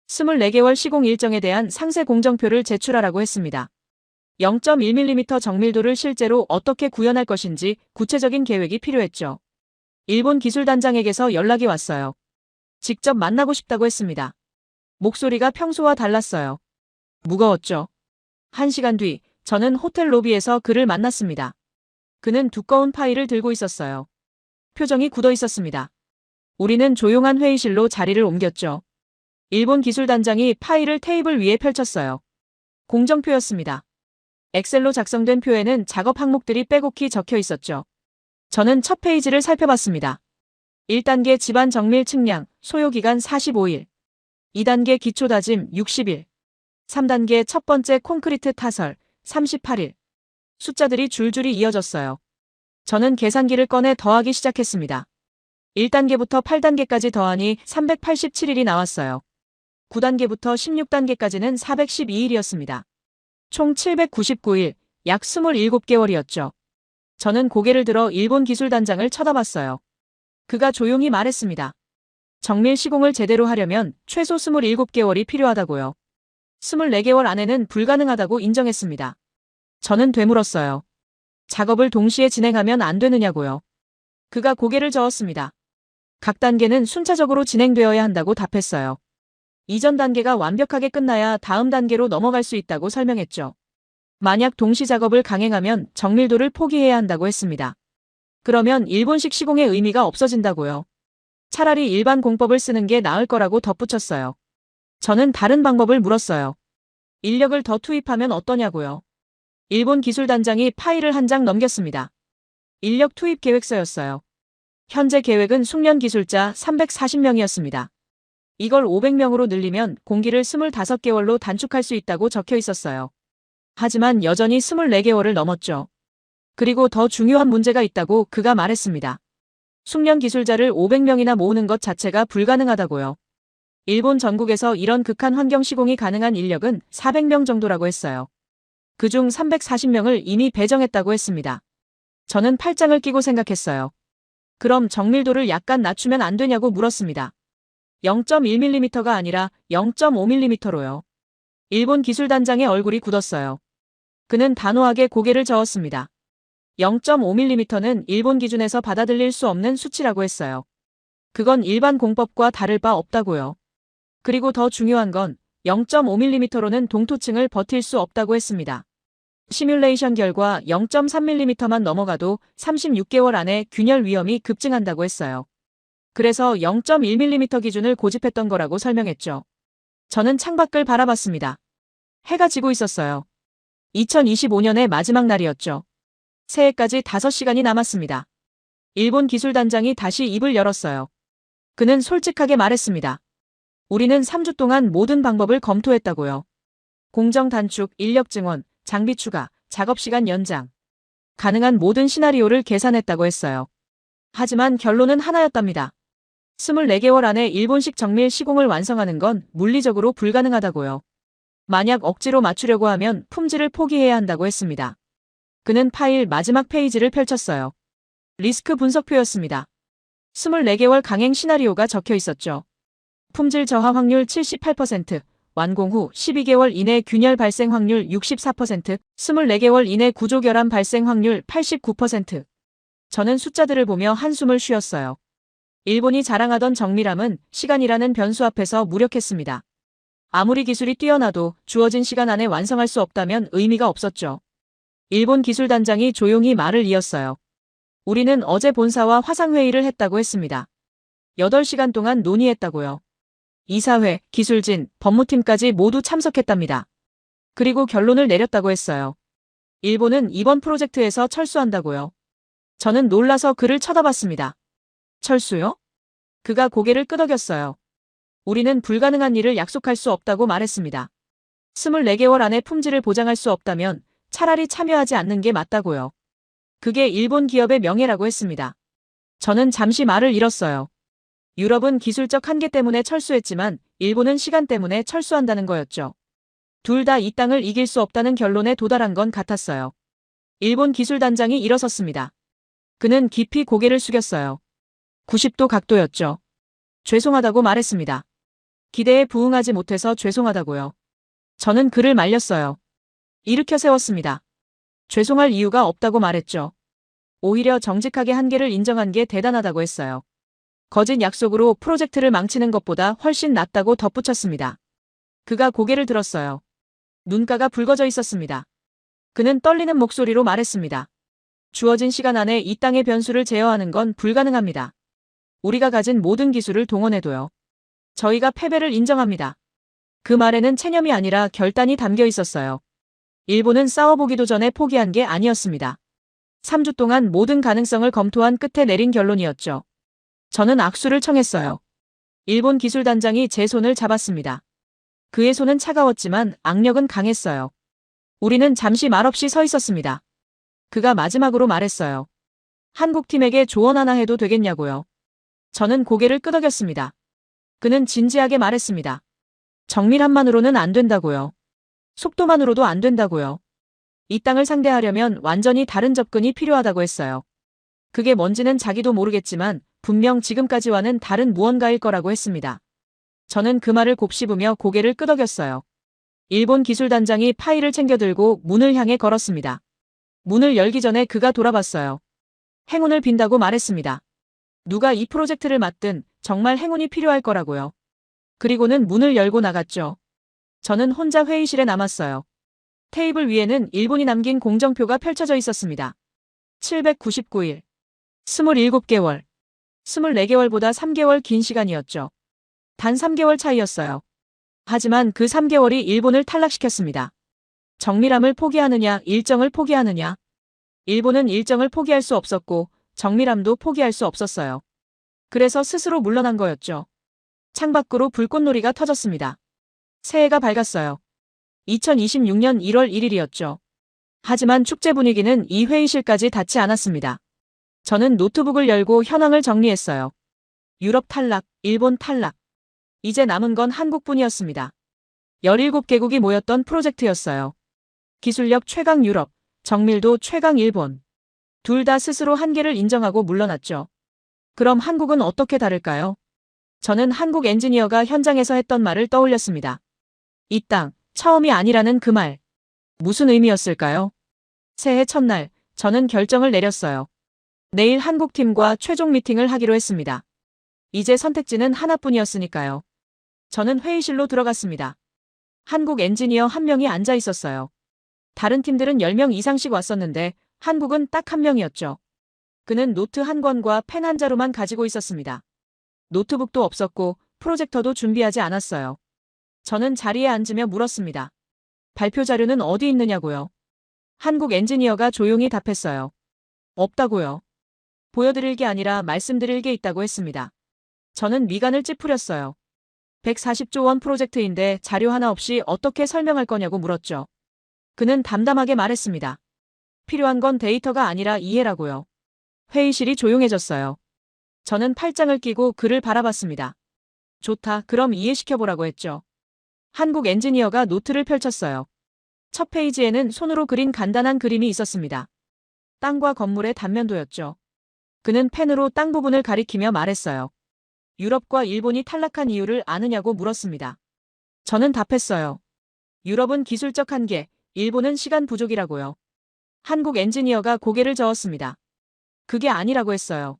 24개월 시공 일정에 대한 상세 공정표를 제출하라고 했습니다. 0.1mm 정밀도를 실제로 어떻게 구현할 것인지 구체적인 계획이 필요했죠. 일본 기술단장에게서 연락이 왔어요. 직접 만나고 싶다고 했습니다. 목소리가 평소와 달랐어요. 무거웠죠. 1시간 뒤 저는 호텔 로비에서 그를 만났습니다. 그는 두꺼운 파일을 들고 있었어요. 표정이 굳어 있었습니다. 우리는 조용한 회의실로 자리를 옮겼죠. 일본 기술단장이 파일을 테이블 위에 펼쳤어요. 공정표였습니다. 엑셀로 작성된 표에는 작업 항목들이 빼곡히 적혀 있었죠. 저는 첫 페이지를 살펴봤습니다. 1단계 집안 정밀 측량, 소요기간 45일. 2단계 기초 다짐 60일. 3단계 첫 번째 콘크리트 타설 38일. 숫자들이 줄줄이 이어졌어요. 저는 계산기를 꺼내 더하기 시작했습니다. 1단계부터 8단계까지 더하니 387일이 나왔어요. 9단계부터 16단계까지는 412일이었습니다. 총 799일, 약 27개월이었죠. 저는 고개를 들어 일본 기술단장을 쳐다봤어요. 그가 조용히 말했습니다. 정밀 시공을 제대로 하려면 최소 27개월이 필요하다고요. 24개월 안에는 불가능하다고 인정했습니다. 저는 되물었어요. 작업을 동시에 진행하면 안 되느냐고요. 그가 고개를 저었습니다. 각 단계는 순차적으로 진행되어야 한다고 답했어요. 이전 단계가 완벽하게 끝나야 다음 단계로 넘어갈 수 있다고 설명했죠. 만약 동시 작업을 강행하면 정밀도를 포기해야 한다고 했습니다. 그러면 일본식 시공의 의미가 없어진다고요. 차라리 일반 공법을 쓰는 게 나을 거라고 덧붙였어요. 저는 다른 방법을 물었어요. 인력을 더 투입하면 어떠냐고요. 일본 기술단장이 파일을 한 장 넘겼습니다. 인력 투입 계획서였어요. 현재 계획은 숙련 기술자 340명이었습니다. 이걸 500명으로 늘리면 공기를 25개월로 단축할 수 있다고 적혀 있었어요. 하지만 여전히 24개월을 넘었죠. 그리고 더 중요한 문제가 있다고 그가 말했습니다. 숙련 기술자를 500명이나 모으는 것 자체가 불가능하다고요. 일본 전국에서 이런 극한 환경 시공이 가능한 인력은 400명 정도라고 했어요. 그중 340명을 이미 배정했다고 했습니다. 저는 팔짱을 끼고 생각했어요. 그럼 정밀도를 약간 낮추면 안 되냐고 물었습니다. 0.1mm가 아니라 0.5mm로요. 일본 기술단장의 얼굴이 굳었어요. 그는 단호하게 고개를 저었습니다. 0.5mm는 일본 기준에서 받아들일 수 없는 수치라고 했어요. 그건 일반 공법과 다를 바 없다고요. 그리고 더 중요한 건 0.5mm로는 동토층을 버틸 수 없다고 했습니다. 시뮬레이션 결과 0.3mm만 넘어가도 36개월 안에 균열 위험이 급증한다고 했어요. 그래서 0.1mm 기준을 고집했던 거라고 설명했죠. 저는 창밖을 바라봤습니다. 해가 지고 있었어요. 2025년의 마지막 날이었죠. 새해까지 5시간이 남았습니다. 일본 기술단장이 다시 입을 열었어요. 그는 솔직하게 말했습니다. 우리는 3주 동안 모든 방법을 검토했다고요. 공정 단축, 인력 증원, 장비 추가, 작업시간 연장. 가능한 모든 시나리오를 계산했다고 했어요. 하지만 결론은 하나였답니다. 24개월 안에 일본식 정밀 시공을 완성하는 건 물리적으로 불가능하다고요. 만약 억지로 맞추려고 하면 품질을 포기해야 한다고 했습니다. 그는 파일 마지막 페이지를 펼쳤어요. 리스크 분석표였습니다. 24개월 강행 시나리오가 적혀 있었죠. 품질 저하 확률 78%, 완공 후 12개월 이내 균열 발생 확률 64%, 24개월 이내 구조 결함 발생 확률 89%. 저는 숫자들을 보며 한숨을 쉬었어요. 일본이 자랑하던 정밀함은 시간이라는 변수 앞에서 무력했습니다. 아무리 기술이 뛰어나도 주어진 시간 안에 완성할 수 없다면 의미가 없었죠. 일본 기술단장이 조용히 말을 이었어요. 우리는 어제 본사와 화상회의를 했다고 했습니다. 8시간 동안 논의했다고요. 이사회, 기술진, 법무팀까지 모두 참석했답니다. 그리고 결론을 내렸다고 했어요. 일본은 이번 프로젝트에서 철수한다고요. 저는 놀라서 그를 쳐다봤습니다. 철수요? 그가 고개를 끄덕였어요. 우리는 불가능한 일을 약속할 수 없다고 말했습니다. 24개월 안에 품질을 보장할 수 없다면 차라리 참여하지 않는 게 맞다고요. 그게 일본 기업의 명예라고 했습니다. 저는 잠시 말을 잃었어요. 유럽은 기술적 한계 때문에 철수했지만 일본은 시간 때문에 철수한다는 거였죠. 둘 다 이 땅을 이길 수 없다는 결론에 도달한 건 같았어요. 일본 기술단장이 일어섰습니다. 그는 깊이 고개를 숙였어요. 90도 각도였죠. 죄송하다고 말했습니다. 기대에 부응하지 못해서 죄송하다고요. 저는 그를 말렸어요. 일으켜 세웠습니다. 죄송할 이유가 없다고 말했죠. 오히려 정직하게 한계를 인정한 게 대단하다고 했어요. 거짓 약속으로 프로젝트를 망치는 것보다 훨씬 낫다고 덧붙였습니다. 그가 고개를 들었어요. 눈가가 붉어져 있었습니다. 그는 떨리는 목소리로 말했습니다. 주어진 시간 안에 이 땅의 변수를 제어하는 건 불가능합니다. 우리가 가진 모든 기술을 동원해도요. 저희가 패배를 인정합니다. 그 말에는 체념이 아니라 결단이 담겨 있었어요. 일본은 싸워보기도 전에 포기한 게 아니었습니다. 3주 동안 모든 가능성을 검토한 끝에 내린 결론이었죠. 저는 악수를 청했어요. 일본 기술단장이 제 손을 잡았습니다. 그의 손은 차가웠지만 악력은 강했어요. 우리는 잠시 말없이 서 있었습니다. 그가 마지막으로 말했어요. 한국팀에게 조언 하나 해도 되겠냐고요. 저는 고개를 끄덕였습니다. 그는 진지하게 말했습니다. 정밀함만으로는 안 된다고요. 속도만으로도 안 된다고요. 이 땅을 상대하려면 완전히 다른 접근이 필요하다고 했어요. 그게 뭔지는 자기도 모르겠지만 분명 지금까지와는 다른 무언가일 거라고 했습니다. 저는 그 말을 곱씹으며 고개를 끄덕였어요. 일본 기술단장이 파일을 챙겨 들고 문을 향해 걸었습니다. 문을 열기 전에 그가 돌아봤어요. 행운을 빈다고 말했습니다. 누가 이 프로젝트를 맡든 정말 행운이 필요할 거라고요. 그리고는 문을 열고 나갔죠. 저는 혼자 회의실에 남았어요. 테이블 위에는 일본이 남긴 공정표가 펼쳐져 있었습니다. 799일, 27개월, 24개월보다 3개월 긴 시간이었죠. 단 3개월 차이였어요. 하지만 그 3개월이 일본을 탈락시켰습니다. 정밀함을 포기하느냐, 일정을 포기하느냐. 일본은 일정을 포기할 수 없었고 정밀함도 포기할 수 없었어요. 그래서 스스로 물러난 거였죠. 창밖으로 불꽃놀이가 터졌습니다. 새해가 밝았어요. 2026년 1월 1일이었죠. 하지만 축제 분위기는 이 회의실까지 닿지 않았습니다. 저는 노트북을 열고 현황을 정리했어요. 유럽 탈락, 일본 탈락. 이제 남은 건 한국뿐이었습니다. 17개국이 모였던 프로젝트였어요. 기술력 최강 유럽, 정밀도 최강 일본. 둘 다 스스로 한계를 인정하고 물러났죠. 그럼 한국은 어떻게 다를까요? 저는 한국 엔지니어가 현장에서 했던 말을 떠올렸습니다. 이 땅, 처음이 아니라는 그 말. 무슨 의미였을까요? 새해 첫날, 저는 결정을 내렸어요. 내일 한국팀과 최종 미팅을 하기로 했습니다. 이제 선택지는 하나뿐이었으니까요. 저는 회의실로 들어갔습니다. 한국 엔지니어 한 명이 앉아 있었어요. 다른 팀들은 10명 이상씩 왔었는데 한국은 딱 한 명이었죠. 그는 노트 한 권과 펜 한 자루만 가지고 있었습니다. 노트북도 없었고 프로젝터도 준비하지 않았어요. 저는 자리에 앉으며 물었습니다. 발표 자료는 어디 있느냐고요? 한국 엔지니어가 조용히 답했어요. 없다고요. 보여드릴 게 아니라 말씀드릴 게 있다고 했습니다. 저는 미간을 찌푸렸어요. 140조 원 프로젝트인데 자료 하나 없이 어떻게 설명할 거냐고 물었죠. 그는 담담하게 말했습니다. 필요한 건 데이터가 아니라 이해라고요. 회의실이 조용해졌어요. 저는 팔짱을 끼고 그를 바라봤습니다. 좋다, 그럼 이해시켜보라고 했죠. 한국 엔지니어가 노트를 펼쳤어요. 첫 페이지에는 손으로 그린 간단한 그림이 있었습니다. 땅과 건물의 단면도였죠. 그는 펜으로 땅 부분을 가리키며 말했어요. 유럽과 일본이 탈락한 이유를 아느냐고 물었습니다. 저는 답했어요. 유럽은 기술적 한계, 일본은 시간 부족이라고요. 한국 엔지니어가 고개를 저었습니다. 그게 아니라고 했어요.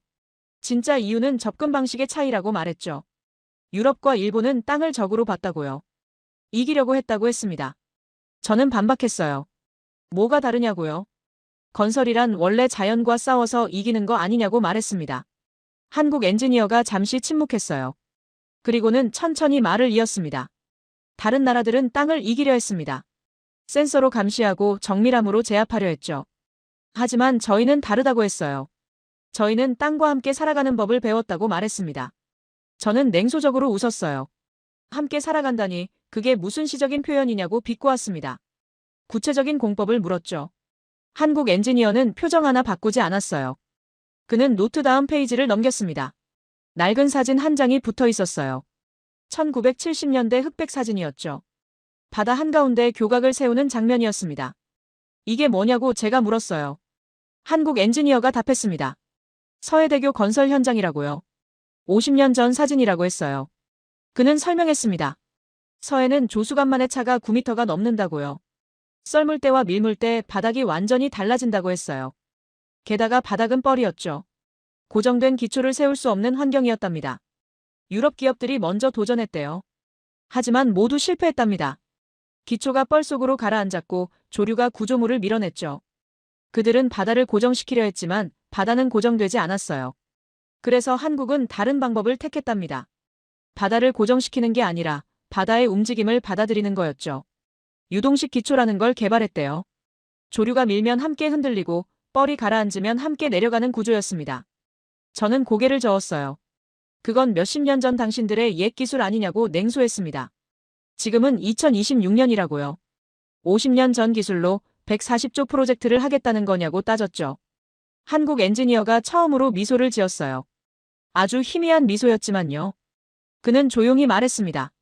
진짜 이유는 접근 방식의 차이라고 말했죠. 유럽과 일본은 땅을 적으로 봤다고요. 이기려고 했다고 했습니다. 저는 반박했어요. 뭐가 다르냐고요? 건설이란 원래 자연과 싸워서 이기는 거 아니냐고 말했습니다. 한국 엔지니어가 잠시 침묵했어요. 그리고는 천천히 말을 이었습니다. 다른 나라들은 땅을 이기려 했습니다. 센서로 감시하고 정밀함으로 제압하려 했죠. 하지만 저희는 다르다고 했어요. 저희는 땅과 함께 살아가는 법을 배웠다고 말했습니다. 저는 냉소적으로 웃었어요. 함께 살아간다니 그게 무슨 시적인 표현이냐고 비꼬았습니다. 구체적인 공법을 물었죠. 한국 엔지니어는 표정 하나 바꾸지 않았어요. 그는 노트 다음 페이지를 넘겼습니다. 낡은 사진 한 장이 붙어 있었어요. 1970년대 흑백 사진이었죠. 바다 한가운데 교각을 세우는 장면이었습니다. 이게 뭐냐고 제가 물었어요. 한국 엔지니어가 답했습니다. 서해대교 건설 현장이라고요. 50년 전 사진이라고 했어요. 그는 설명했습니다. 서해는 조수간만의 차가 9m가 넘는다고요. 썰물 때와 밀물 때 바닥이 완전히 달라진다고 했어요. 게다가 바닥은 뻘이었죠. 고정된 기초를 세울 수 없는 환경이었답니다. 유럽 기업들이 먼저 도전했대요. 하지만 모두 실패했답니다. 기초가 뻘 속으로 가라앉았고 조류가 구조물을 밀어냈죠. 그들은 바다를 고정시키려 했지만 바다는 고정되지 않았어요. 그래서 한국은 다른 방법을 택했답니다. 바다를 고정시키는 게 아니라 바다의 움직임을 받아들이는 거였죠. 유동식 기초라는 걸 개발했대요. 조류가 밀면 함께 흔들리고 뻘이 가라앉으면 함께 내려가는 구조였습니다. 저는 고개를 저었어요. 그건 몇십 년 전 당신들의 옛 기술 아니냐고 냉소했습니다. 지금은 2026년이라고요. 50년 전 기술로 140조 프로젝트를 하겠다는 거냐고 따졌죠. 한국 엔지니어가 처음으로 미소를 지었어요. 아주 희미한 미소였지만요. 그는 조용히 말했습니다.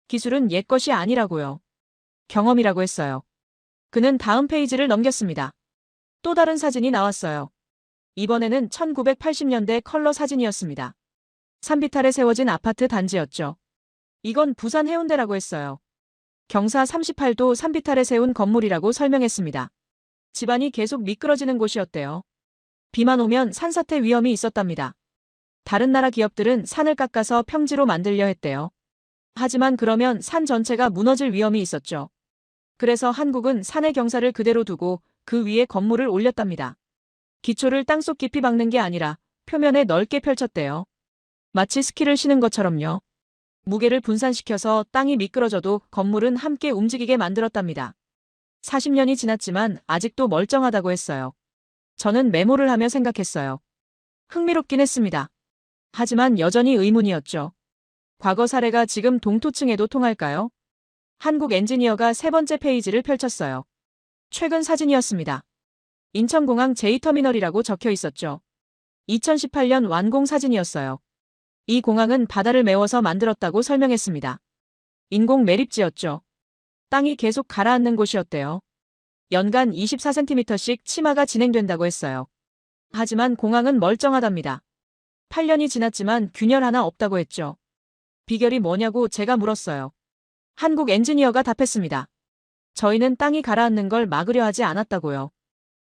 기술은 옛 것이 아니라고요. 경험이라고 했어요. 그는 다음 페이지를 넘겼습니다. 또 다른 사진이 나왔어요. 이번에는 1980년대 컬러 사진이었습니다. 산비탈에 세워진 아파트 단지였죠. 이건 부산 해운대라고 했어요. 경사 38도 산비탈에 세운 건물이라고 설명했습니다. 집안이 계속 미끄러지는 곳이었대요. 비만 오면 산사태 위험이 있었답니다. 다른 나라 기업들은 산을 깎아서 평지로 만들려 했대요. 하지만 그러면 산 전체가 무너질 위험이 있었죠. 그래서 한국은 산의 경사를 그대로 두고 그 위에 건물을 올렸답니다. 기초를 땅속 깊이 박는 게 아니라 표면에 넓게 펼쳤대요. 마치 스키를 쉬는 것처럼요. 무게를 분산시켜서 땅이 미끄러져도 건물은 함께 움직이게 만들었답니다. 40년이 지났지만 아직도 멀쩡하다고 했어요. 저는 메모를 하며 생각했어요. 흥미롭긴 했습니다. 하지만 여전히 의문이었죠. 과거 사례가 지금 동토층에도 통할까요? 한국 엔지니어가 세 번째 페이지를 펼쳤어요. 최근 사진이었습니다. 인천공항 제2터미널이라고 적혀 있었죠. 2018년 완공 사진이었어요. 이 공항은 바다를 메워서 만들었다고 설명했습니다. 인공 매립지였죠. 땅이 계속 가라앉는 곳이었대요. 연간 24cm씩 침하가 진행된다고 했어요. 하지만 공항은 멀쩡하답니다. 8년이 지났지만 균열 하나 없다고 했죠. 비결이 뭐냐고 제가 물었어요. 한국 엔지니어가 답했습니다. 저희는 땅이 가라앉는 걸 막으려 하지 않았다고요.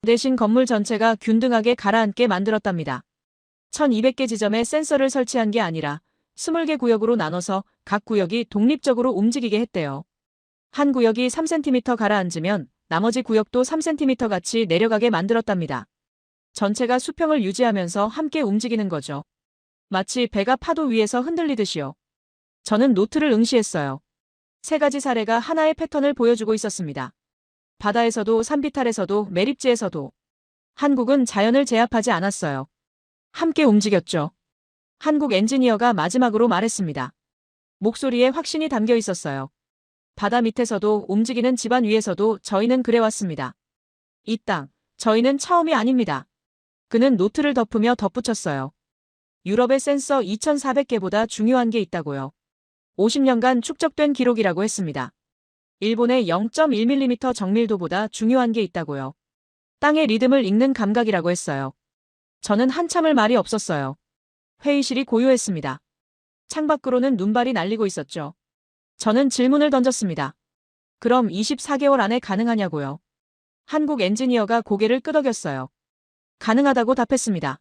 대신 건물 전체가 균등하게 가라앉게 만들었답니다. 1200개 지점에 센서를 설치한 게 아니라 20개 구역으로 나눠서 각 구역이 독립적으로 움직이게 했대요. 한 구역이 3cm 가라앉으면 나머지 구역도 3cm 같이 내려가게 만들었답니다. 전체가 수평을 유지하면서 함께 움직이는 거죠. 마치 배가 파도 위에서 흔들리듯이요. 저는 노트를 응시했어요. 세 가지 사례가 하나의 패턴을 보여주고 있었습니다. 바다에서도 산비탈에서도 매립지에서도. 한국은 자연을 제압하지 않았어요. 함께 움직였죠. 한국 엔지니어가 마지막으로 말했습니다. 목소리에 확신이 담겨 있었어요. 바다 밑에서도 움직이는 집안 위에서도 저희는 그래왔습니다. 이 땅, 저희는 처음이 아닙니다. 그는 노트를 덮으며 덧붙였어요. 유럽의 센서 2,400개보다 중요한 게 있다고요. 50년간 축적된 기록이라고 했습니다. 일본의 0.1mm 정밀도보다 중요한 게 있다고요. 땅의 리듬을 읽는 감각이라고 했어요. 저는 한참을 말이 없었어요. 회의실이 고요했습니다. 창밖으로는 눈발이 날리고 있었죠. 저는 질문을 던졌습니다. 그럼 24개월 안에 가능하냐고요? 한국 엔지니어가 고개를 끄덕였어요. 가능하다고 답했습니다.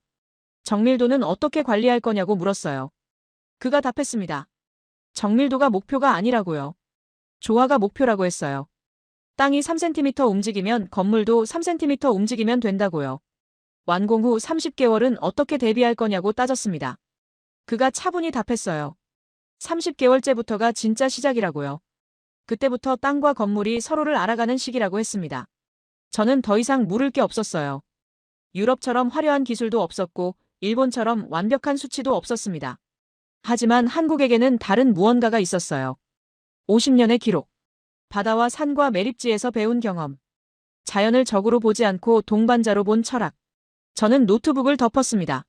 정밀도는 어떻게 관리할 거냐고 물었어요. 그가 답했습니다. 정밀도가 목표가 아니라고요. 조화가 목표라고 했어요. 땅이 3cm 움직이면 건물도 3cm 움직이면 된다고요. 완공 후 30개월은 어떻게 대비할 거냐고 따졌습니다. 그가 차분히 답했어요. 30개월째부터가 진짜 시작이라고요. 그때부터 땅과 건물이 서로를 알아가는 시기라고 했습니다. 저는 더 이상 물을 게 없었어요. 유럽처럼 화려한 기술도 없었고 일본처럼 완벽한 수치도 없었습니다. 하지만 한국에게는 다른 무언가가 있었어요. 50년의 기록. 바다와 산과 매립지에서 배운 경험. 자연을 적으로 보지 않고 동반자로 본 철학. 저는 노트북을 덮었습니다.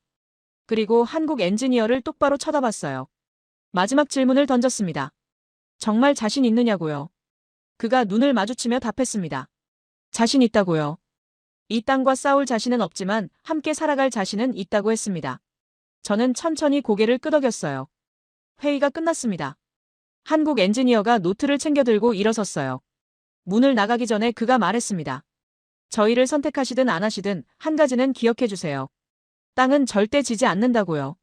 그리고 한국 엔지니어를 똑바로 쳐다봤어요. 마지막 질문을 던졌습니다. 정말 자신 있느냐고요? 그가 눈을 마주치며 답했습니다. 자신 있다고요. 이 땅과 싸울 자신은 없지만 함께 살아갈 자신은 있다고 했습니다. 저는 천천히 고개를 끄덕였어요. 회의가 끝났습니다. 한국 엔지니어가 노트를 챙겨 들고 일어섰어요. 문을 나가기 전에 그가 말했습니다. 저희를 선택하시든 안 하시든 한 가지는 기억해 주세요. 땅은 절대 지지 않는다고요.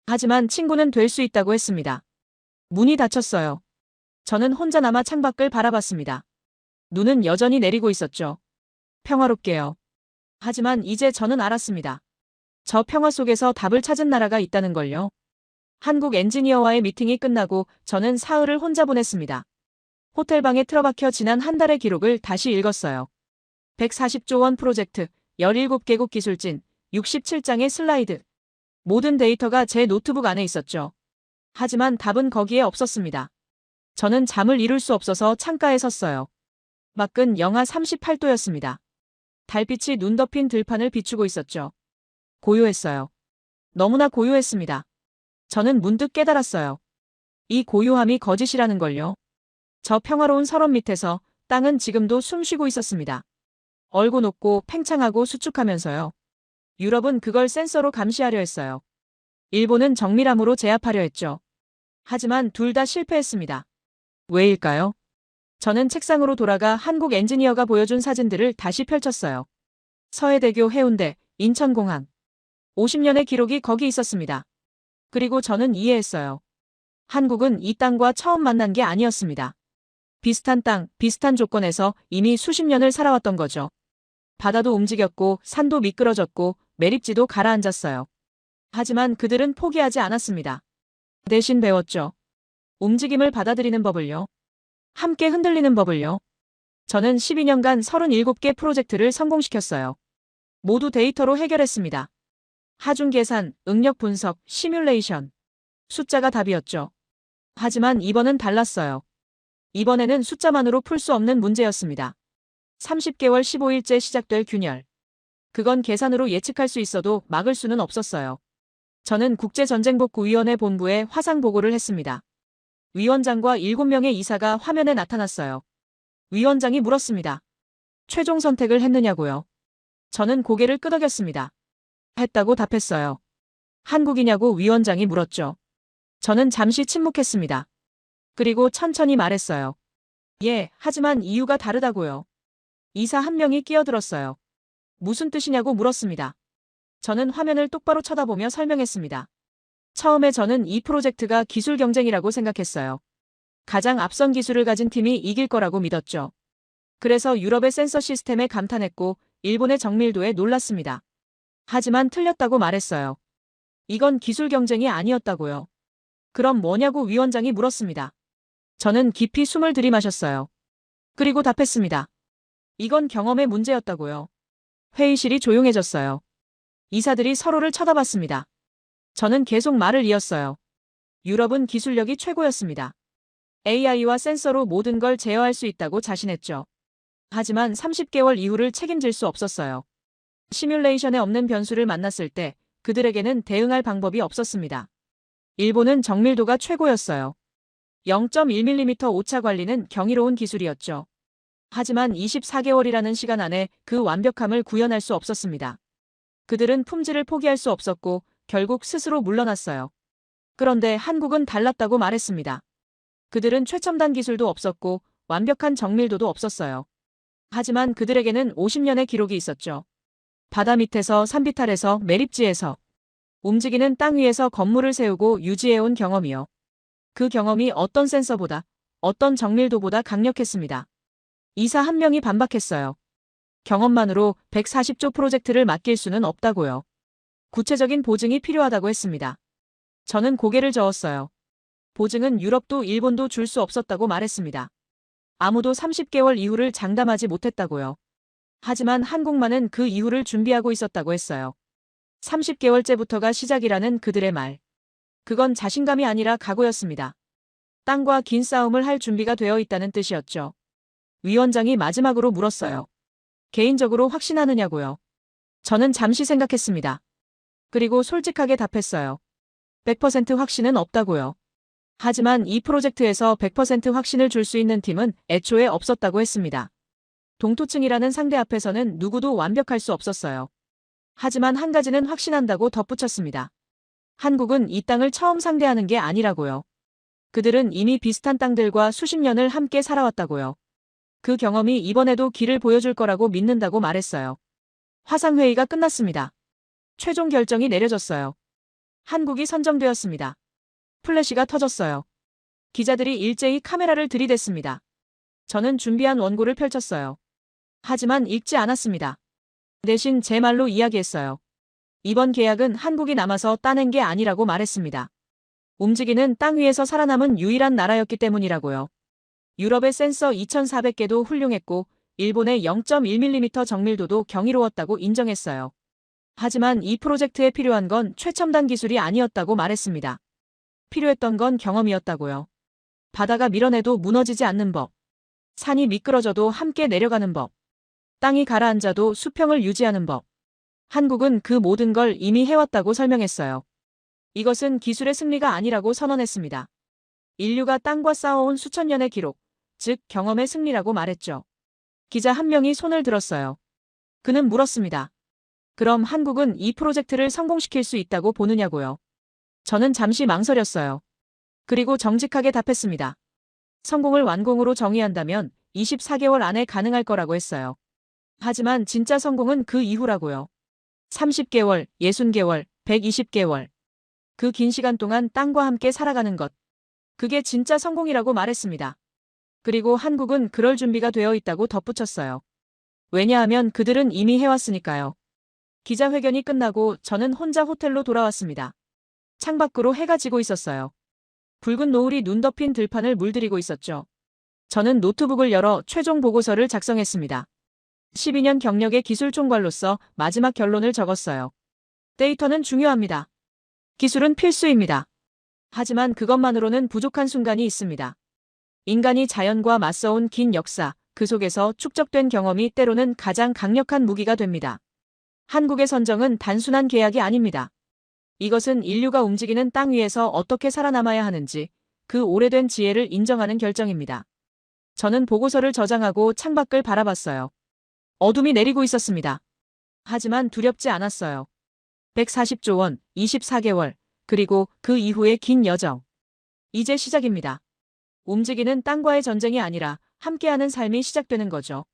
하지만 친구는 될 수 있다고 했습니다. 문이 닫혔어요. 저는 혼자 남아 창밖을 바라봤습니다. 눈은 여전히 내리고 있었죠. 평화롭게요. 하지만 이제 저는 알았습니다. 저 평화 속에서 답을 찾은 나라가 있다는 걸요. 한국 엔지니어와의 미팅이 끝나고 저는 사흘을 혼자 보냈습니다. 호텔방에 틀어박혀 지난 한 달의 기록을 다시 읽었어요. 140조 원 프로젝트, 17개국 기술진, 67장의 슬라이드. 모든 데이터가 제 노트북 안에 있었죠. 하지만 답은 거기에 없었습니다. 저는 잠을 이룰 수 없어서 창가에 섰어요. 밖은 영하 38도였습니다. 달빛이 눈 덮인 들판을 비추고 있었죠. 고요했어요. 너무나 고요했습니다. 저는 문득 깨달았어요. 이 고요함이 거짓이라는 걸요. 저 평화로운 설원 밑에서 땅은 지금도 숨 쉬고 있었습니다. 얼고 높고 팽창하고 수축하면서요. 유럽은 그걸 센서로 감시하려 했어요. 일본은 정밀함으로 제압하려 했죠. 하지만 둘 다 실패했습니다. 왜일까요? 저는 책상으로 돌아가 한국 엔지니어가 보여준 사진들을 다시 펼쳤어요. 서해대교 해운대, 인천공항. 50년의 기록이 거기 있었습니다. 그리고 저는 이해했어요. 한국은 이 땅과 처음 만난 게 아니었습니다. 비슷한 땅, 비슷한 조건에서 이미 수십 년을 살아왔던 거죠. 바다도 움직였고 산도 미끄러졌고 매립지도 가라앉았어요. 하지만 그들은 포기하지 않았습니다. 대신 배웠죠. 움직임을 받아들이는 법을요. 함께 흔들리는 법을요. 저는 12년간 37개 프로젝트를 성공시켰어요. 모두 데이터로 해결했습니다. 하중 계산, 응력 분석, 시뮬레이션. 숫자가 답이었죠. 하지만 이번은 달랐어요. 이번에는 숫자만으로 풀 수 없는 문제였습니다. 30개월 15일째 시작될 균열. 그건 계산으로 예측할 수 있어도 막을 수는 없었어요. 저는 국제전쟁복구위원회 본부에 화상 보고를 했습니다. 위원장과 7명의 이사가 화면에 나타났어요. 위원장이 물었습니다. 최종 선택을 했느냐고요? 저는 고개를 끄덕였습니다. 했다고 답했어요. 한국이냐고 위원장이 물었죠. 저는 잠시 침묵했습니다. 그리고 천천히 말했어요. 예, 하지만 이유가 다르다고요. 이사 한 명이 끼어들었어요. 무슨 뜻이냐고 물었습니다. 저는 화면을 똑바로 쳐다보며 설명했습니다. 처음에 저는 이 프로젝트가 기술 경쟁이라고 생각했어요. 가장 앞선 기술을 가진 팀이 이길 거라고 믿었죠. 그래서 유럽의 센서 시스템에 감탄했고 일본의 정밀도에 놀랐습니다. 하지만 틀렸다고 말했어요. 이건 기술 경쟁이 아니었다고요. 그럼 뭐냐고 위원장이 물었습니다. 저는 깊이 숨을 들이마셨어요. 그리고 답했습니다. 이건 경험의 문제였다고요. 회의실이 조용해졌어요. 이사들이 서로를 쳐다봤습니다. 저는 계속 말을 이었어요. 유럽은 기술력이 최고였습니다. AI와 센서로 모든 걸 제어할 수 있다고 자신했죠. 하지만 30개월 이후를 책임질 수 없었어요. 시뮬레이션에 없는 변수를 만났을 때 그들에게는 대응할 방법이 없었습니다. 일본은 정밀도가 최고였어요. 0.1mm 오차 관리는 경이로운 기술이었죠. 하지만 24개월이라는 시간 안에 그 완벽함을 구현할 수 없었습니다. 그들은 품질을 포기할 수 없었고 결국 스스로 물러났어요. 그런데 한국은 달랐다고 말했습니다. 그들은 최첨단 기술도 없었고 완벽한 정밀도도 없었어요. 하지만 그들에게는 50년의 기록이 있었죠. 바다 밑에서 산비탈에서 매립지에서 움직이는 땅 위에서 건물을 세우고 유지해온 경험이요. 그 경험이 어떤 센서보다, 어떤 정밀도보다 강력했습니다. 이사 한 명이 반박했어요. 경험만으로 140조 프로젝트를 맡길 수는 없다고요. 구체적인 보증이 필요하다고 했습니다. 저는 고개를 저었어요. 보증은 유럽도 일본도 줄 수 없었다고 말했습니다. 아무도 30개월 이후를 장담하지 못했다고요. 하지만 한국만은 그 이후를 준비하고 있었다고 했어요. 30개월째부터가 시작이라는 그들의 말. 그건 자신감이 아니라 각오였습니다. 땅과 긴 싸움을 할 준비가 되어 있다는 뜻이었죠. 위원장이 마지막으로 물었어요. 개인적으로 확신하느냐고요. 저는 잠시 생각했습니다. 그리고 솔직하게 답했어요. 100% 확신은 없다고요. 하지만 이 프로젝트에서 100% 확신을 줄 수 있는 팀은 애초에 없었다고 했습니다. 동토층이라는 상대 앞에서는 누구도 완벽할 수 없었어요. 하지만 한 가지는 확신한다고 덧붙였습니다. 한국은 이 땅을 처음 상대하는 게 아니라고요. 그들은 이미 비슷한 땅들과 수십 년을 함께 살아왔다고요. 그 경험이 이번에도 길을 보여줄 거라고 믿는다고 말했어요. 화상회의가 끝났습니다. 최종 결정이 내려졌어요. 한국이 선정되었습니다. 플래시가 터졌어요. 기자들이 일제히 카메라를 들이댔습니다. 저는 준비한 원고를 펼쳤어요. 하지만 읽지 않았습니다. 대신 제 말로 이야기했어요. 이번 계약은 한국이 남아서 따낸 게 아니라고 말했습니다. 움직이는 땅 위에서 살아남은 유일한 나라였기 때문이라고요. 유럽의 센서 2,400개도 훌륭했고 일본의 0.1mm 정밀도도 경이로웠다고 인정했어요. 하지만 이 프로젝트에 필요한 건 최첨단 기술이 아니었다고 말했습니다. 필요했던 건 경험이었다고요. 바다가 밀어내도 무너지지 않는 법. 산이 미끄러져도 함께 내려가는 법. 땅이 가라앉아도 수평을 유지하는 법. 한국은 그 모든 걸 이미 해왔다고 설명했어요. 이것은 기술의 승리가 아니라고 선언했습니다. 인류가 땅과 싸워온 수천 년의 기록, 즉 경험의 승리라고 말했죠. 기자 한 명이 손을 들었어요. 그는 물었습니다. 그럼 한국은 이 프로젝트를 성공시킬 수 있다고 보느냐고요. 저는 잠시 망설였어요. 그리고 정직하게 답했습니다. 성공을 완공으로 정의한다면 24개월 안에 가능할 거라고 했어요. 하지만 진짜 성공은 그 이후라고요. 30개월, 60개월, 120개월. 그 긴 시간 동안 땅과 함께 살아가는 것. 그게 진짜 성공이라고 말했습니다. 그리고 한국은 그럴 준비가 되어 있다고 덧붙였어요. 왜냐하면 그들은 이미 해왔으니까요. 기자회견이 끝나고 저는 혼자 호텔로 돌아왔습니다. 창밖으로 해가 지고 있었어요. 붉은 노을이 눈 덮인 들판을 물들이고 있었죠. 저는 노트북을 열어 최종 보고서를 작성했습니다. 12년 경력의 기술 총괄로서 마지막 결론을 적었어요. 데이터는 중요합니다. 기술은 필수입니다. 하지만 그것만으로는 부족한 순간이 있습니다. 인간이 자연과 맞서온 긴 역사, 그 속에서 축적된 경험이 때로는 가장 강력한 무기가 됩니다. 한국의 선정은 단순한 계약이 아닙니다. 이것은 인류가 움직이는 땅 위에서 어떻게 살아남아야 하는지 그 오래된 지혜를 인정하는 결정입니다. 저는 보고서를 저장하고 창밖을 바라봤어요. 어둠이 내리고 있었습니다. 하지만 두렵지 않았어요. 140조 원, 24개월, 그리고 그 이후의 긴 여정. 이제 시작입니다. 움직이는 땅과의 전쟁이 아니라 함께하는 삶이 시작되는 거죠.